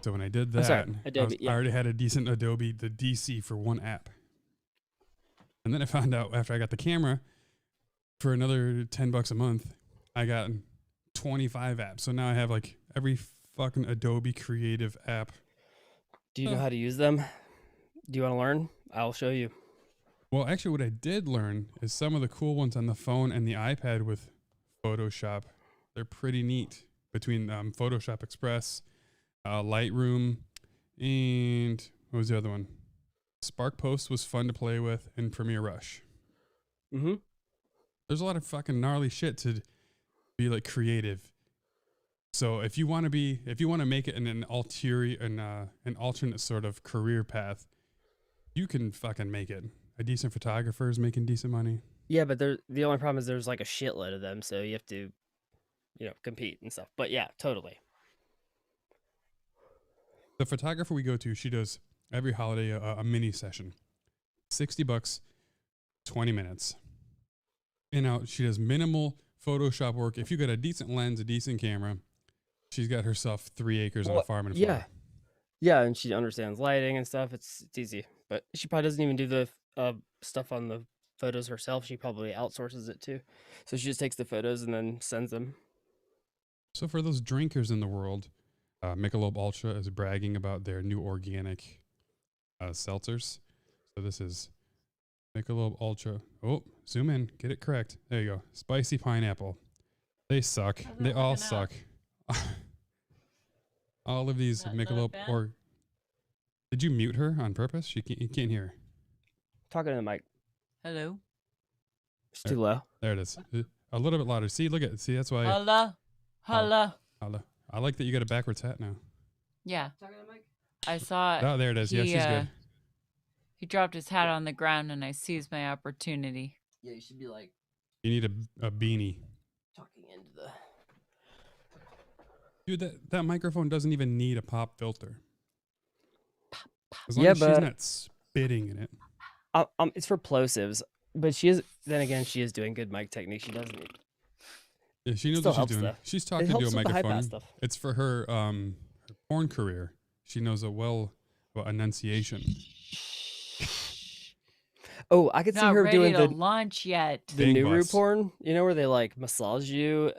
So when I did that, Adobe, I already had a decent Adobe, the DC for one app. And then I found out after I got the camera, for another $10 a month, I got 25 apps. So now I have like every fucking Adobe Creative app. Do you know how to use them? Do you want to learn? I'll show you. Well, actually, what I did learn is some of the cool ones on the phone and the iPad with Photoshop. They're pretty neat. Between Photoshop Express, Lightroom, and what was the other one? Spark Post was fun to play with, and Premiere Rush. Mm-hmm. There's a lot of fucking gnarly shit to be like creative. So if you want to make it in an alternate sort of career path, you can fucking make it. A decent photographer is making decent money. Yeah, but the only problem is there's like a shitload of them, so you have to, compete and stuff. But yeah, totally. The photographer we go to, she does every holiday a mini session, $60, 20 minutes. She does minimal Photoshop work. If you got a decent lens, a decent camera, she's got herself 3 acres on a farm in Florida. Yeah, and she understands lighting and stuff. It's easy, but she probably doesn't even do the stuff on the photos herself. She probably outsources it too. So she just takes the photos and then sends them. So for those drinkers in the world, Michelob Ultra is bragging about their new organic seltzers. So this is Michelob Ultra. Oh, zoom in. Get it correct. There you go. Spicy pineapple. They suck. They all suck. All of these Michelob or... Did you mute her on purpose? You can't hear her. Talking to the mic. Hello. It's too low. There it is. A little bit louder. See, look at it. See, that's why... Hello. Hello. Hello. I like that you got a backwards hat now. Yeah. Talking to the mic? I saw. Oh, there it is. Yeah, she's good. He dropped his hat on the ground, and I seized my opportunity. Yeah, you should be like You need a beanie. talking into the. Dude, that microphone doesn't even need a pop filter. As long Yeah, as she's but- not spitting in it. It's for plosives, but she is. Then again, she is doing good mic technique. She doesn't. Yeah, she knows Still what she's helps, doing. though. She's It talking helps to a with the high microphone. pass stuff. It's for her porn career. She knows about enunciation. Oh, I could see Not her ready doing to the launch yet. Bang Nuru bus. porn. You know where they like massage you,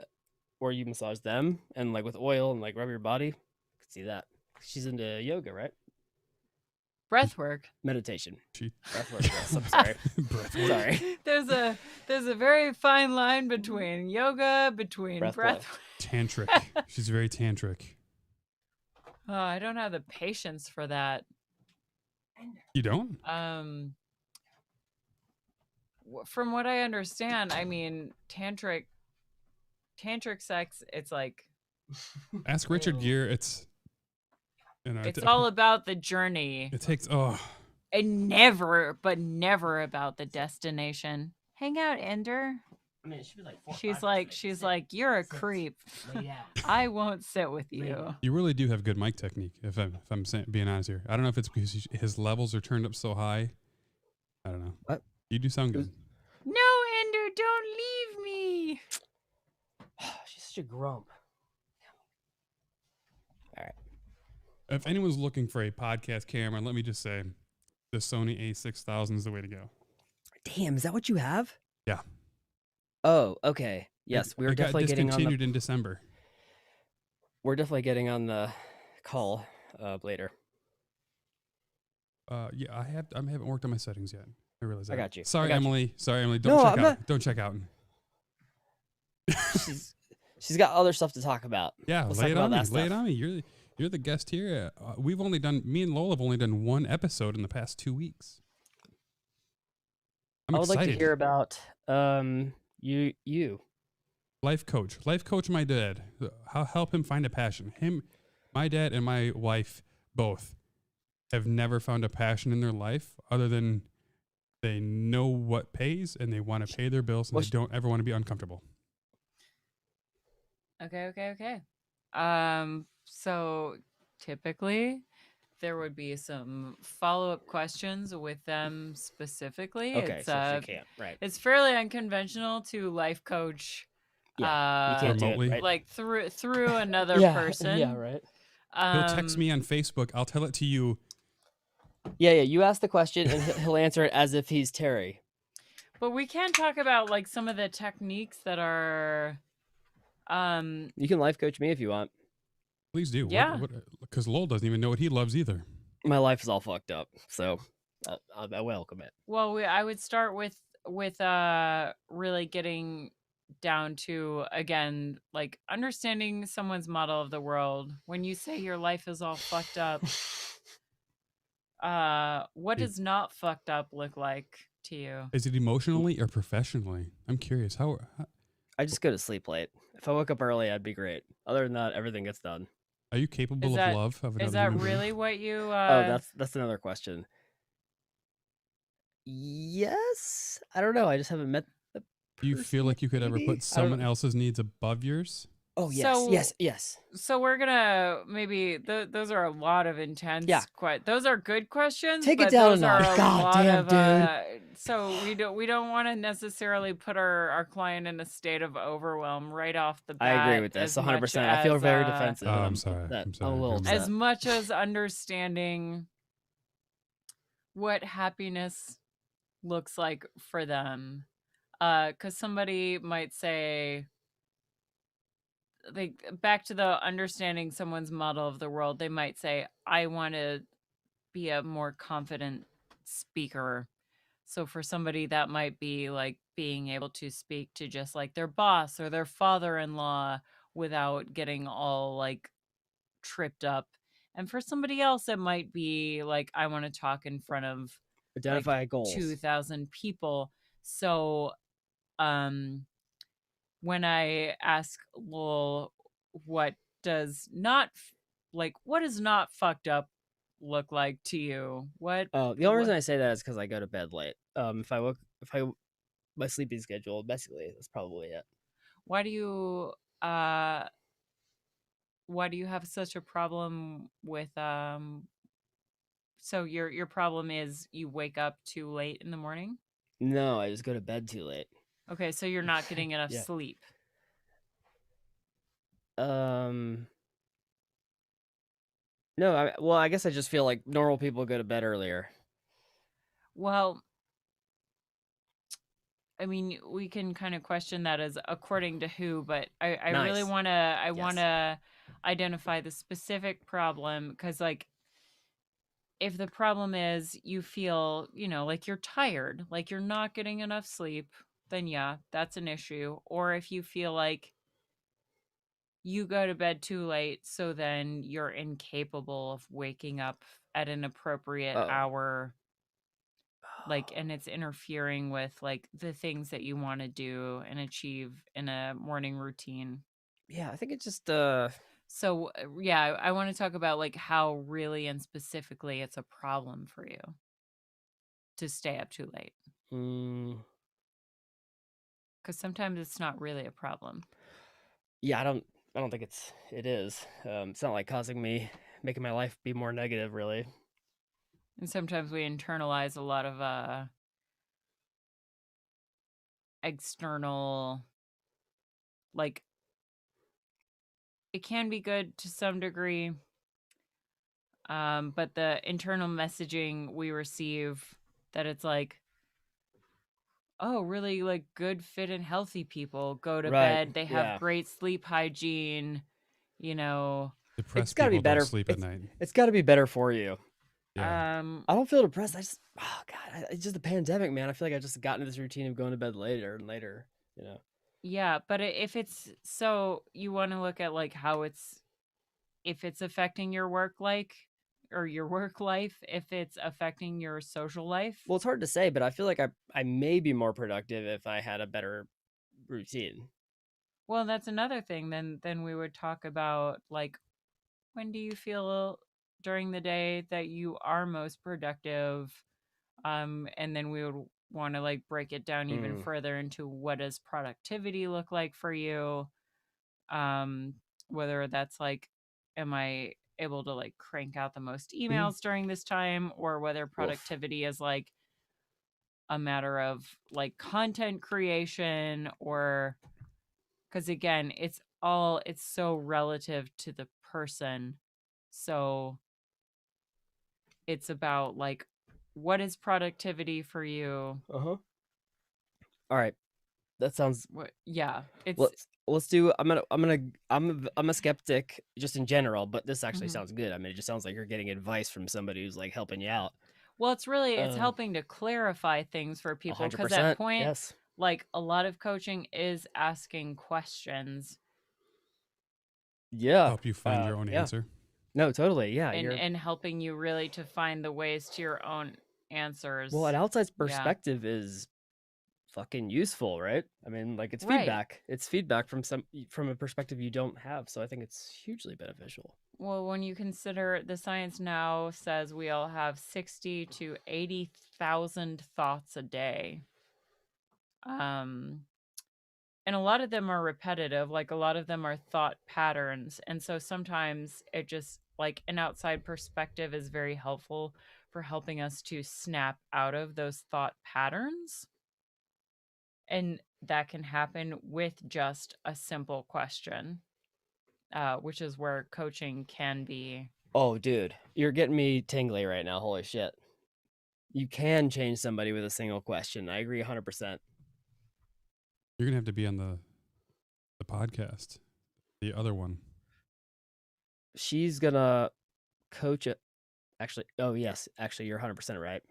or you massage them, and like with oil and like rub your body. I could see that. She's into yoga, right? Breathwork. Meditation. She Breathwork. Yes, I'm sorry. breathwork. Sorry. There's a very fine line between yoga, between Breath breath. Tantric. She's very tantric. Oh, I don't have the patience for that. You don't? From what I understand, I mean, tantric sex, it's like Ask Richard Gere. It's it's all about the journey It takes and never about the destination. Hang out, Ender. I mean, it should be like 4 or She's 5 like, minutes. she's Sit, like, you're a sit, creep. Lay down. I won't sit with Lay you. down. You really do have good mic technique. If I'm being honest here, I don't know if it's because his levels are turned up so high. I don't know. What? You do sound good. No, Ender, don't leave me. She's such a grump. If anyone's looking for a podcast camera, let me just say, the Sony A6000 is the way to go. Damn, is that what you have? Yeah. Oh, okay. Yes, we're it got definitely getting on discontinued the. in December. We're definitely getting on the call later. Yeah, I haven't worked on my settings yet. I realize that. I got you. Sorry, I got you. Emily. Sorry, Emily. No, Don't check I'm out. not- Don't check out. She's got other stuff to talk about. Yeah, Let's lay talk it on about me. that Lay it stuff. on me. You're the guest here. Me and Lowell have only done one episode in the past 2 weeks. I'm I would excited. like to hear about you. Life coach my dad. How help him find a passion. My dad and my wife both have never found a passion in their life other than they know what pays and they want to pay their bills and Well, they don't ever want to be uncomfortable. Okay. So typically there would be some follow-up questions with them specifically. Okay, It's so she can't. Right. it's fairly unconventional to life coach Yeah, you can't remotely. do it, right? like through another yeah, person. Yeah, right. He'll text me on Facebook. I'll tell it to you. Yeah. You ask the question and he'll answer it as if he's Terry. But we can talk about like some of the techniques that are You can life coach me if you want. Please do. Yeah. Because Lowell doesn't even know what he loves either. My life is all fucked up, so I welcome it. well, I would start with really getting down to, again, like understanding someone's model of the world. When you say your life is all fucked up, what does not fucked up look like to you? Is it emotionally or professionally? I'm curious. How I just go to sleep late. If I woke up early, I'd be great. Other than that, everything gets done. Are you capable of that- love of another Is that human being? really what you? Oh, that's another question. Yes, I don't know. I just haven't met the Do you person feel yet, like you could ever maybe? put I don't someone know. else's needs above yours? Oh yes, So- yes. So we're gonna maybe those are a lot of intense. Yeah. Those are good questions. Take it but down a those are notch. a God lot damn, of, dude. So we don't want to necessarily put our client in a state of overwhelm right off the bat. I agree with this as 100%. much I feel as, very defensive. Oh, and I'm sorry. upset. I'm sorry. I'm a little Never mind. as upset. much as understanding what happiness looks like for them. Because somebody might say, like, back to the understanding someone's model of the world, they might say, I want to be a more confident speaker. So for somebody, that might be like being able to speak to just like their boss or their father-in-law without getting all like tripped up. And for somebody else, it might be like, I want to talk in front of Identify goals. 2,000 people. So when I ask Lowell, what does not fucked up look like to you? The only reason I say that is because I go to bed late. My sleeping schedule, basically, that's probably it. Why do you have such a problem with so your problem is you wake up too late in the morning? No, I just go to bed too late. Okay, so you're not getting enough Yeah. sleep. No, I guess I just feel like normal people go to bed earlier. Well, I mean, we can kind of question that as according to who, but I really Nice. want to identify the specific problem, because like if the problem is you feel, like you're tired, like you're not getting enough sleep, then yeah, that's an issue. Or if you feel like you go to bed too late, so then you're incapable of waking up at an appropriate Oh. hour, like, and it's interfering with like the things that you want to do and achieve in a morning routine. Yeah, I think it's just So yeah, I want to talk about like how really and specifically it's a problem for you to stay up too late, because sometimes it's not really a problem. Yeah, I don't think it is. It's not like making my life be more negative, really. And sometimes we internalize a lot of external, like, it can be good to some degree, but the internal messaging we receive, that it's like, oh, really like good, fit, and healthy people go to Right, bed, they have yeah. great sleep hygiene, Depressed gotta be people better. don't sleep at night. It's got to be better for you. Yeah. I don't feel depressed. It's just the pandemic, man. I feel like I just got into this routine of going to bed later and later. Yeah, but if it's, so you want to look at like how if it's affecting your work life, if it's affecting your social life. Well, it's hard to say, but I feel like I may be more productive if I had a better routine. Well, that's another thing. Then we would talk about like, when do you feel during the day that you are most productive? And then we would want to like break it down even further into what does productivity look like for you? Whether that's like, am I able to like crank out the most emails during this time, or whether productivity is like a matter of like content creation, or because again, it's so relative to the person. So it's about like, what is productivity for you? All right, that sounds. Yeah, it's Let's do. I'm a skeptic just in general, but this actually sounds good. I mean, it just sounds like you're getting advice from somebody who's like helping you out. Well, it's helping to clarify things for people, because 100%, at point, yes. like a lot of coaching is asking questions. Yeah. Help you find your own answer. No, totally. Yeah. And helping you really to find the ways to your own answers. Well, an outside perspective is fucking useful, right? I mean, like it's Right. feedback. It's feedback from a perspective you don't have. So I think it's hugely beneficial. Well, when you consider the science now says we all have 60 to 80,000 thoughts a day. And a lot of them are repetitive, like a lot of them are thought patterns. And so sometimes it just like an outside perspective is very helpful for helping us to snap out of those thought patterns. And that can happen with just a simple question, which is where coaching can be. Oh, dude, you're getting me tingly right now. Holy shit. You can change somebody with a single question. I agree 100%. You're gonna have to be on the podcast, the other one. She's gonna coach it. Actually, oh yes, actually, you're 100% right.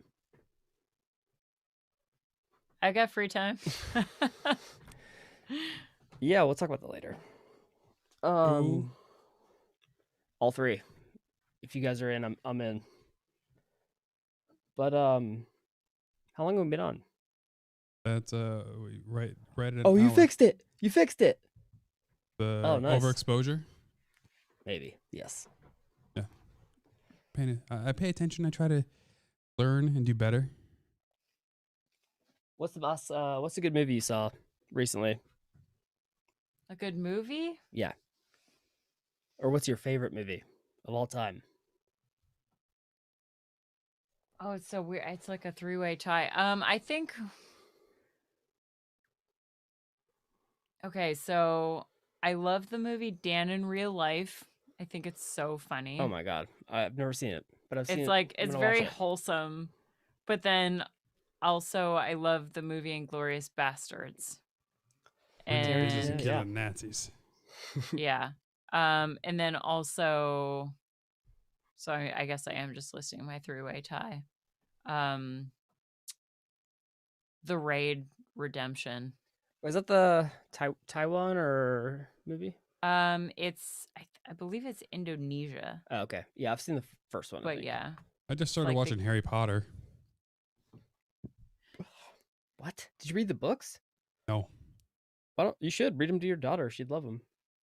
I got free time. Yeah, we'll talk about that later. Ooh. All three. If you guys are in, I'm in. But how long have we been on? That's right at an Oh, you hour. fixed it. You fixed it. The Oh, nice. overexposure. Maybe. Yes. I pay attention. I try to learn and do better. What's a good movie you saw recently? A good movie? Yeah. Or what's your favorite movie of all time? Oh, it's so weird. It's like a three-way tie. I think. Okay, so I love the movie Dan in Real Life. I think it's so funny. Oh my god, I've never seen it, but I've seen it. It's like I'm it's gonna watch very it. wholesome, but then also I love the movie Inglourious Bastards. Terry just And killing Nazis. yeah. And then also, so I guess I am just listing my three-way tie. The Raid Redemption. Was that the Taiwan or movie? It's I believe it's Indonesia. Oh, okay. Yeah, I've seen the first one. I But think. yeah. I just started like the- watching Harry Potter. What? Did you read the books? No, Why don't you should read them to your daughter? She'd love them.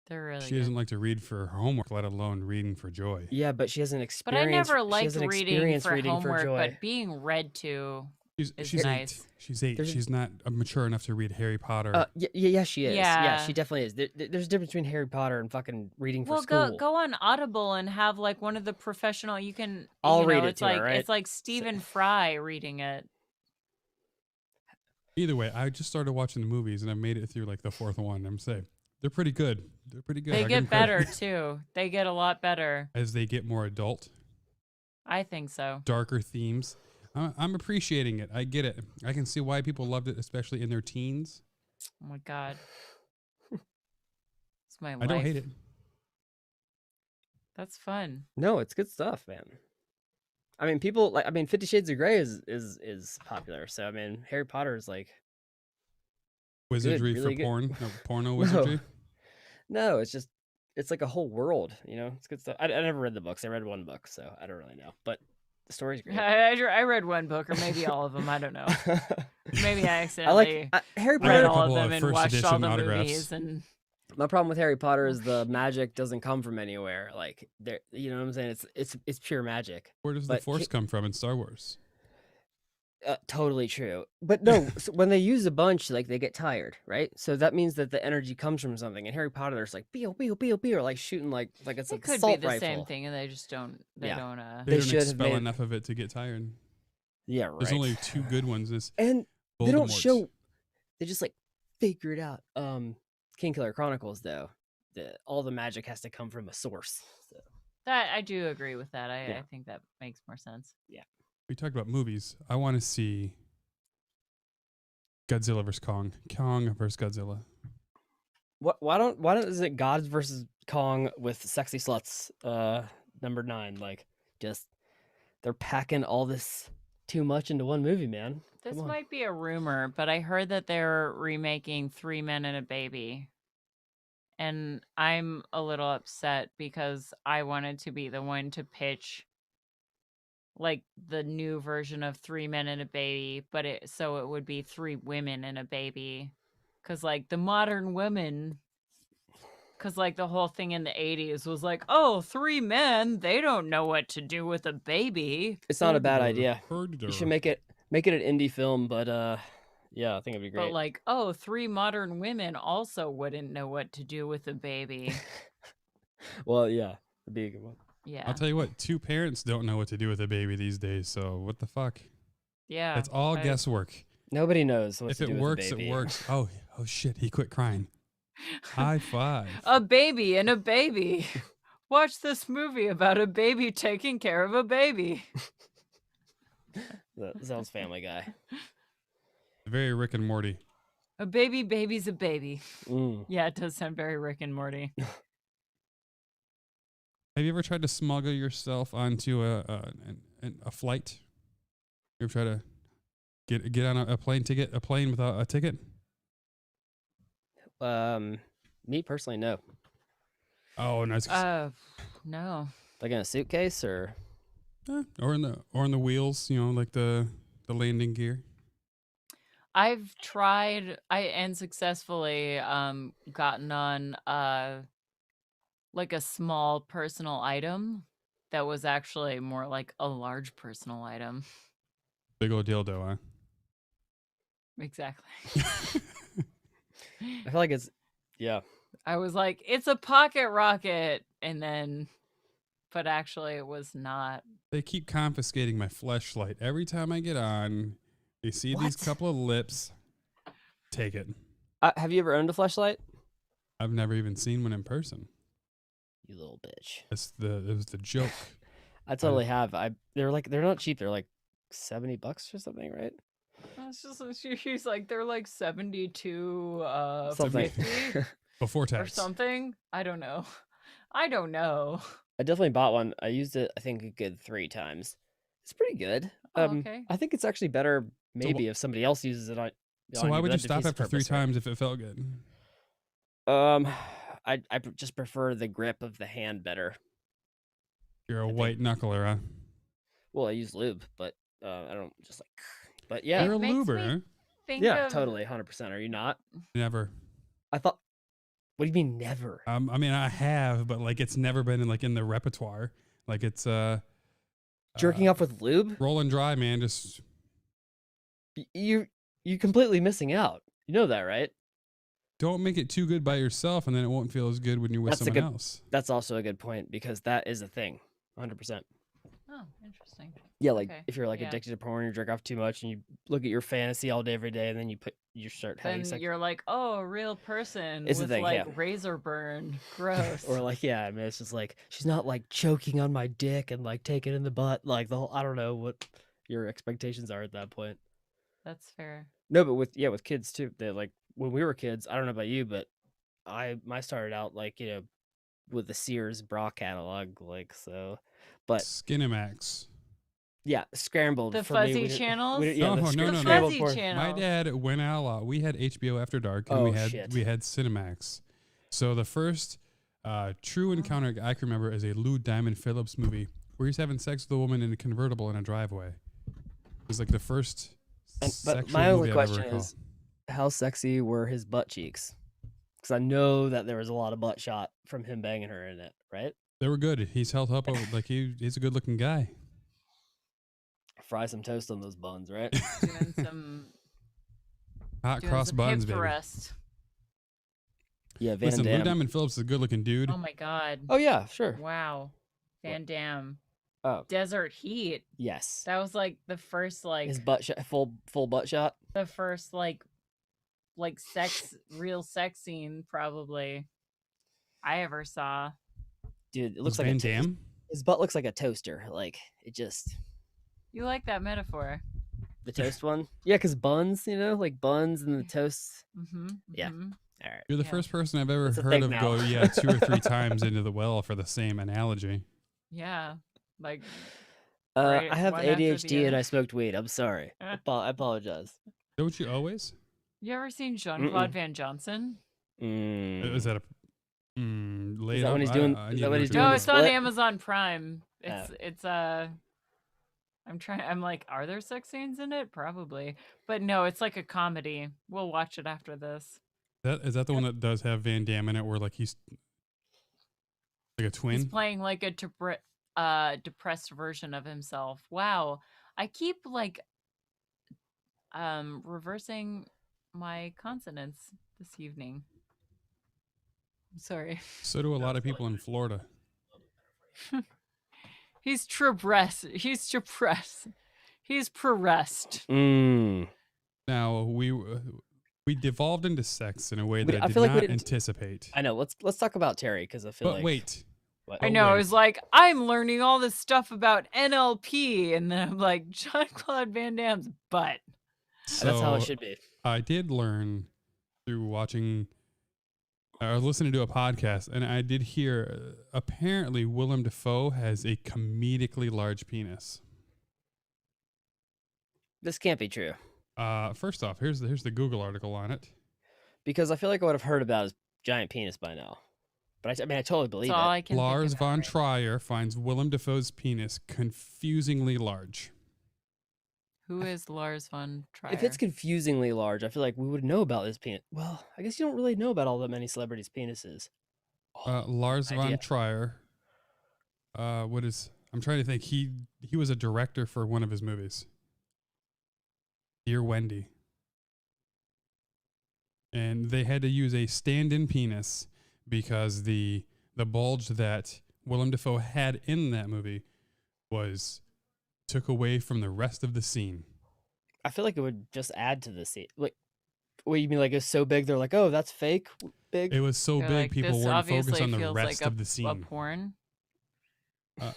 They're really she good. doesn't like to read for her homework, let alone reading for joy. Yeah, but she has an But I experience. never she liked has an reading experience for reading homework, for joy. but being read to is She's nice. 8. She's 8. There's a- She's not mature enough to read Harry Potter. Yeah, she is. Yeah, Yeah. she definitely is. There's a difference between Harry Potter and fucking reading for Well, school. go on Audible and have like one of the professional. You can. I'll you know, read it it's to her, like right? it's like Stephen Fry reading it. Either way, I just started watching the movies and I made it through like the 4th one. I'm saying they're pretty good. They're pretty good. They I give 'em get better credit. too. They get a lot better. As they get more adult, I think so. darker themes. I'm appreciating it. I get it. I can see why people loved it, especially in their teens. Oh my god. It's my life. I don't hate it. That's fun. No, it's good stuff, man. I mean, people like. I mean, 50 Shades of Grey is popular. So I mean, Harry Potter is like. Wizardry really for good. porn. No, porno wizardry. No, it's like a whole world. You know, it's good stuff. I never read the books. I read one book, so I don't really know. But the story's great. I read one book or maybe all of them. I don't know. Maybe I I accidentally like Harry I read read a all couple of of them and first watched all edition the autographs. movies. And My problem with Harry Potter is the magic doesn't come from anywhere. Like there, you know what I'm saying? It's pure magic. Where does the But Force come from in Star Wars? Totally true. But no, so when they use a bunch, like they get tired, right? So that means that the energy comes from something. In Harry Potter, there's like pew pew pew pew, like shooting like it's it a could be assault the rifle. same thing, and they just don't. They Yeah. don't. They They don't should have expel made- enough of it to get tired. Yeah, right. There's only 2 good ones. This and they don't Voldemort's. show. They just like figure it out. King Killer Chronicles, though, all the magic has to come from a source. So. That I do agree with that. I Yeah. think that makes more sense. We talked about movies. I want to see Godzilla vs Kong. Kong versus Godzilla. Why don't is it Gods versus Kong with sexy sluts? Number 9, like just they're packing all this too much into one movie, man. This Come on. might be a rumor, but I heard that they're remaking 3 Men and a Baby. And I'm a little upset because I wanted to be the one to pitch like the new version of 3 Men and a Baby, but it would be 3 women and a baby. Cause like the modern women, cause like the whole thing in the 80s was like, oh, 3 men, they don't know what to do with a baby. It's not a bad idea. You Herder. should make it an indie film, but yeah, I think it'd be great. But like, oh, 3 modern women also wouldn't know what to do with a baby. Well, yeah, it'd be a good one. Yeah. I'll tell you what, 2 parents don't know what to do with a baby these days. So what the fuck? Yeah. It's all guesswork. Nobody knows what If to do it with works, a baby. it works. Oh shit, he quit crying. High five. A baby and a baby. Watch this movie about a baby taking care of a baby. That sounds Family Guy. Very Rick and Morty. A baby's a baby. Mm. Yeah, it does sound very Rick and Morty. Have you ever tried to smuggle yourself onto a flight? You ever try to get on a plane without a ticket? Me personally, no. Oh, nice. No. Like in a suitcase or Or in the wheels, like the landing gear. I've tried and successfully gotten on like a small personal item that was actually more like a large personal item. Big old dildo, huh? Exactly. I feel like it's I was like, it's a pocket rocket, but actually it was not. They keep confiscating my fleshlight every time I get on. They see these What? couple of lips. Take it. Have you ever owned a flashlight? I've never even seen one in person. You little bitch. It was the joke. I totally have. They're not cheap. They're like $70 or something, right? It's just she's like they're like 72 Something. 50 Before or tax. something. I don't know. I definitely bought one. I used it, I think, a good 3 times. It's pretty good. Oh, okay. I think it's actually better maybe if somebody else uses it on. So why would you that stop defeats the after 3 purpose, right? times if it felt good? I just prefer the grip of the hand better. You're a white knuckler, huh? Well, I use lube, but I don't just like. But yeah, You're a makes luber, me huh? think yeah, of, totally, 100%. Are you not? Never. I thought. What do you mean never? I mean, I have, but like it's never been in the repertoire. Like it's Jerking off with lube? rolling dry, man. Just You're completely missing out. You know that, right? don't make it too good by yourself, and then it won't feel as good when you're with That's a someone good- else. That's also a good point because that is a thing, 100%. Oh, interesting. Yeah, like Okay, if you're like yeah. addicted to porn, you jerk off too much, and you look at your fantasy all day every day, and then you start having Then sex, you're like, oh, a real person It's a with thing, like yeah. razor burn. Gross. or like I mean, it's just like she's not like choking on my dick and like taking in the butt, like the whole. I don't know what your expectations are at that point. That's fair. No, but with kids too. They like when we were kids. I don't know about you, but I started out like with the Sears bra catalog, like so. But Skinemax. yeah, scrambled. The for me. fuzzy We didn't- channels? yeah, Oh, the no, no, no. scrambled Fuzzy porn. channel. My dad went out a lot. We had HBO After Dark, and Oh, we had shit. Cinemax. So the first true encounter I can remember is a Lou Diamond Phillips movie where he's having sex with a woman in a convertible in a driveway. It was like the first But sexual my only movie I've ever question recall. is, how sexy were his butt cheeks? Because I know that there was a lot of butt shot from him banging her in it, right? They were good. He's held up like he's a good looking guy. Fry some toast on those buns, right? Doing some, Hot doing cross some buns, hip baby. thrust. Yeah, Van Listen, Lou Damme. Diamond Phillips is a good looking dude. Oh my god. Oh yeah, sure. Wow. Van Damme. Oh Desert Heat. yes, That was like the first his butt shot, full butt shot. the first real sex scene probably I ever saw. Dude, it Was looks like Van a Damme. his butt looks like a toaster. Like it just You like that metaphor. the toast one. Yeah, because buns, like buns and the toast. Mm-hmm. Yeah. mhm. All right. You're the Yeah. first person I've ever It's a heard thing of now. go 2 or 3 times into the well for the same analogy. Yeah. Like I have one after the ADHD and other. I smoked weed. I'm sorry. I apologize. Don't you always? you ever seen Jean-Claude Van Johnson? Is that a later? when he's doing- is that when he's doing No, the it's on split? Amazon Prime. It's I'm like, are there sex scenes in it? Probably. But no, it's like a comedy. We'll watch it after this. Is that the one that does have Van Damme in it, where like he's like a He's twin? playing like a depressed version of himself. Wow. I keep like reversing my consonants this evening. I'm sorry. So do a lot of people in Florida. He's depressed. He's depressed. He's pressed. Now we devolved into sex in a way that I I did feel like we not didn't- anticipate. I know. Let's talk about Terry because I feel But like. wait, What? I Oh, know. I wait. was like, I'm learning all this stuff about NLP, and then I'm like, Jean-Claude Van Damme's butt. so That's how it should be. I did learn through watching or listening to a podcast, and I did hear apparently Willem Dafoe has a comedically large penis. This can't be true First off, here's the Google article on it. because I feel like I would have heard about his giant penis by now. But I mean, I totally believe That's all it. I can Lars think von Trier finds Willem Dafoe's penis confusingly large. Who is Lars von Trier? If it's confusingly large, I feel like we would know about this penis. Well, I guess you don't really know about all that many celebrities' penises. Lars von idea. Trier. I'm trying to think. He was a director for one of his movies. Dear Wendy. And they had to use a stand-in penis because the bulge that Willem Dafoe had in that movie took away from the rest of the scene. I feel like it would just add to the scene. Like, what you mean? Like it's so big, they're like, oh, that's fake big. It was so They're big, like, people this weren't focused obviously on the feels rest like of the a scene. porn.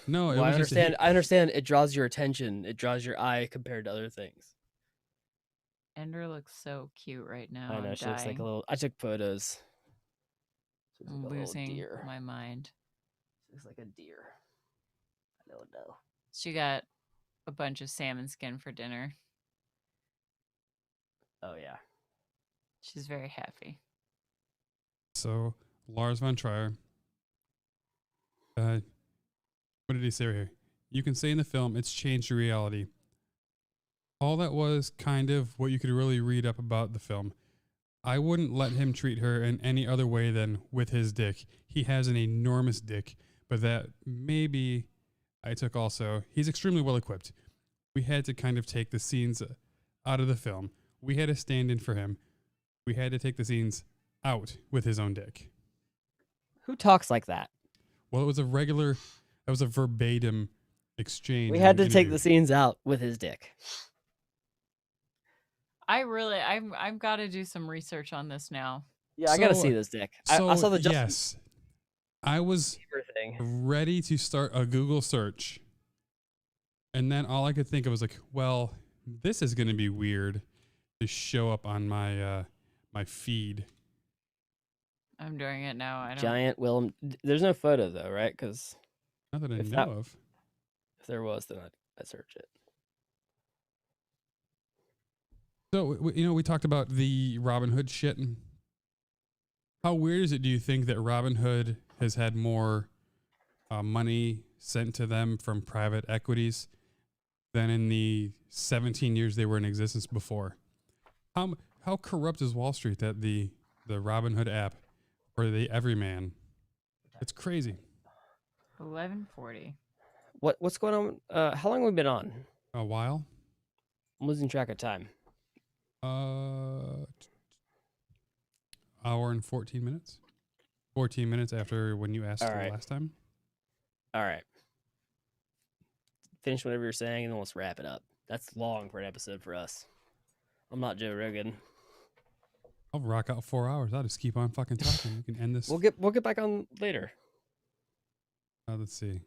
No, it Well, was I just understand. I understand. It draws your attention. It draws your eye compared to other things. Ender looks so cute right now. I know. I'm She looks like dying. a little. I took photos. She looks I'm like a little losing deer. my mind. She looks like a deer. I know. She got a bunch of salmon skin for dinner. Oh yeah. She's very happy. So Lars von Trier. What did he say right here? You can say in the film it's changed your reality. All that was kind of what you could really read up about the film. I wouldn't let him treat her in any other way than with his dick. He has an enormous dick, but that maybe I took also. He's extremely well equipped. We had to kind of take the scenes out of the film. We had to stand in for him. We had to take the scenes out with his own dick. Who talks like that? Well, it was that was a verbatim exchange. We in had an to take interview. the scenes out with his dick. I've got to do some research on this now. Yeah, I gotta So, see this dick. I saw the Justin yes, I was Bieber thing. ready to start a Google search, and then all I could think of was like, well, this is going to be weird to show up on my my feed. I'm doing it now. I don't. Giant Willem. There's no photo though, right? Because Not that I If know that- of. if there was, then I'd search it. So we talked about the Robin Hood shit. And how weird is it? Do you think that Robin Hood has had more money sent to them from private equities than in the 17 years they were in existence before? How corrupt is Wall Street that the Robin Hood app or the Everyman? It's crazy. 11:40. What's going on? How long have we been on? A while. I'm losing track of time. Hour and 14 minutes. 14 minutes after when you asked All the right. last time. All right. Finish whatever you're saying, and then let's wrap it up. That's long for an episode for us. I'm not Joe Rogan. I'll rock out 4 hours. I'll just keep on fucking talking. You can end this. We'll get back on later. Let's see.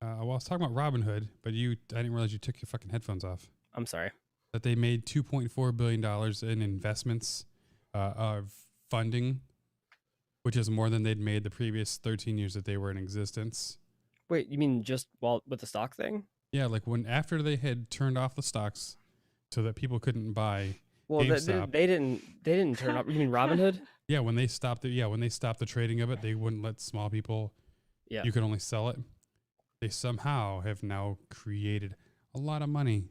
Well, I was talking about Robin Hood, but I didn't realize you took your fucking headphones off. I'm sorry. That they made $2.4 billion in investments of funding, which is more than they'd made the previous 13 years that they were in existence. Wait, you mean just with the stock thing? Yeah, like after they had turned off the stocks so that people couldn't buy. Well, GameStop. they didn't turn off. You mean Robinhood? Yeah, when they stopped the trading of it, they wouldn't let small people. Yeah. You could only sell it. They somehow have now created a lot of money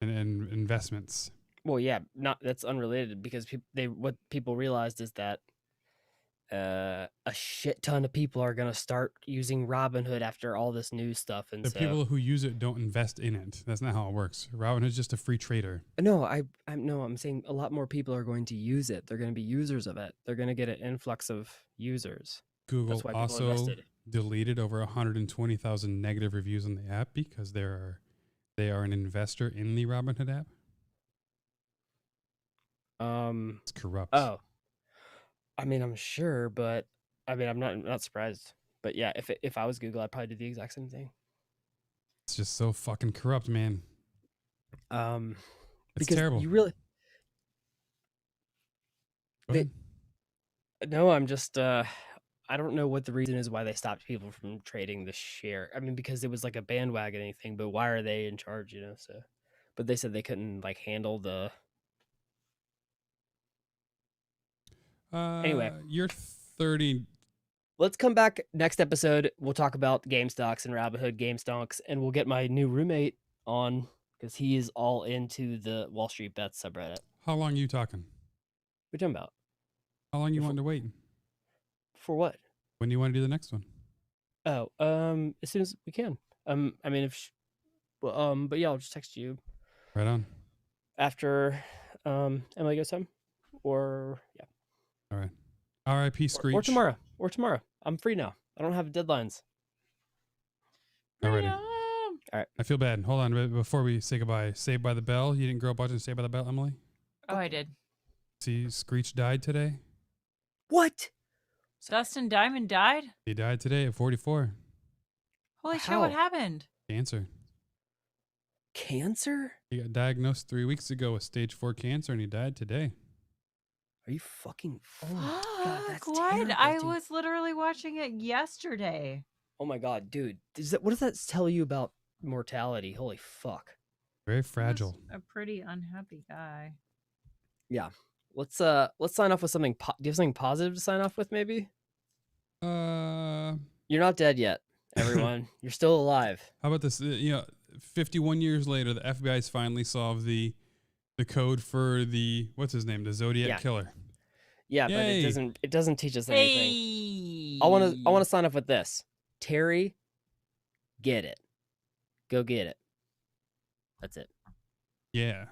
in investments. Well, yeah, that's unrelated because what people realized is that a shit ton of people are gonna start using Robinhood after all this new stuff, and The so people who use it don't invest in it. That's not how it works. Robinhood's just a free trader. no, I'm saying a lot more people are going to use it. They're going to be users of it. They're going to get an influx of users. Google That's why people also invested. deleted over 120,000 negative reviews on the app because they are an investor in the Robinhood app. It's corrupt. Oh, I mean, I'm sure, but I mean, I'm not surprised. But yeah, if I was Google, I'd probably do the exact same thing. It's just so fucking corrupt, man. It's Because terrible. you really Go ahead. no, I'm just I don't know what the reason is why they stopped people from trading the share. I mean, because it was like a bandwagoning thing, but why are they in charge, you know? So, but they said they couldn't like handle the. Anyway. You're 30. Let's come back next episode. We'll talk about game stocks and Robinhood game stocks, and we'll get my new roommate on because he is all into the Wall Street Bets subreddit. How long are you talking? What are you talking about? How long you wanting to wait? For what? When do you want to do the next one? Oh, as soon as we can. I mean, but yeah, I'll just text you Right on. after Emily goes home, or yeah. All right. R.I.P. Screech. Or tomorrow. Or tomorrow. I'm free now. I don't have deadlines. Alrighty. All right. I feel bad. Hold on. Before we say goodbye, Saved by the Bell. You didn't grow up watching Saved by the Bell, Emily? Oh, I did. See, Screech died today. What? Dustin Diamond died? He died today at 44. Holy shit, How? what happened? Cancer. Cancer? He got diagnosed 3 weeks ago with stage 4 cancer, and he died today. Are you fucking? Oh my god, that's What? terrible, I dude. was literally watching it yesterday. Oh my god, dude. What does that tell you about mortality? Holy fuck. Very He was fragile. a pretty unhappy guy. Yeah. Let's sign off with something. Do you have something positive to sign off with? Maybe. How You're not dead yet, everyone. You're still alive. about this? 51 years later, the FBI's finally solved the code for the what's his name, the Zodiac Yeah. killer. Yeah, Yay. but it doesn't teach us anything. Hey! I want to sign off with this. Terry, get it. Go get it. That's it. Yeah,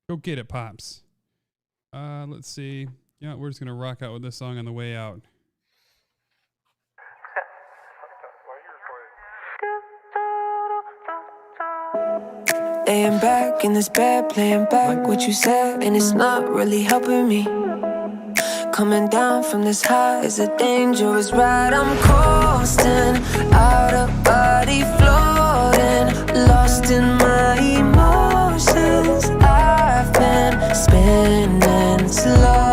go get it, pops. Let's see. Yeah, we're just gonna rock out with this song on the way out. Laying back in this bed, playing back what you said, and it's not really helping me. Coming down from this high is a dangerous ride. I'm coasting, out of body floating, lost in my emotions. I've been spinning slow.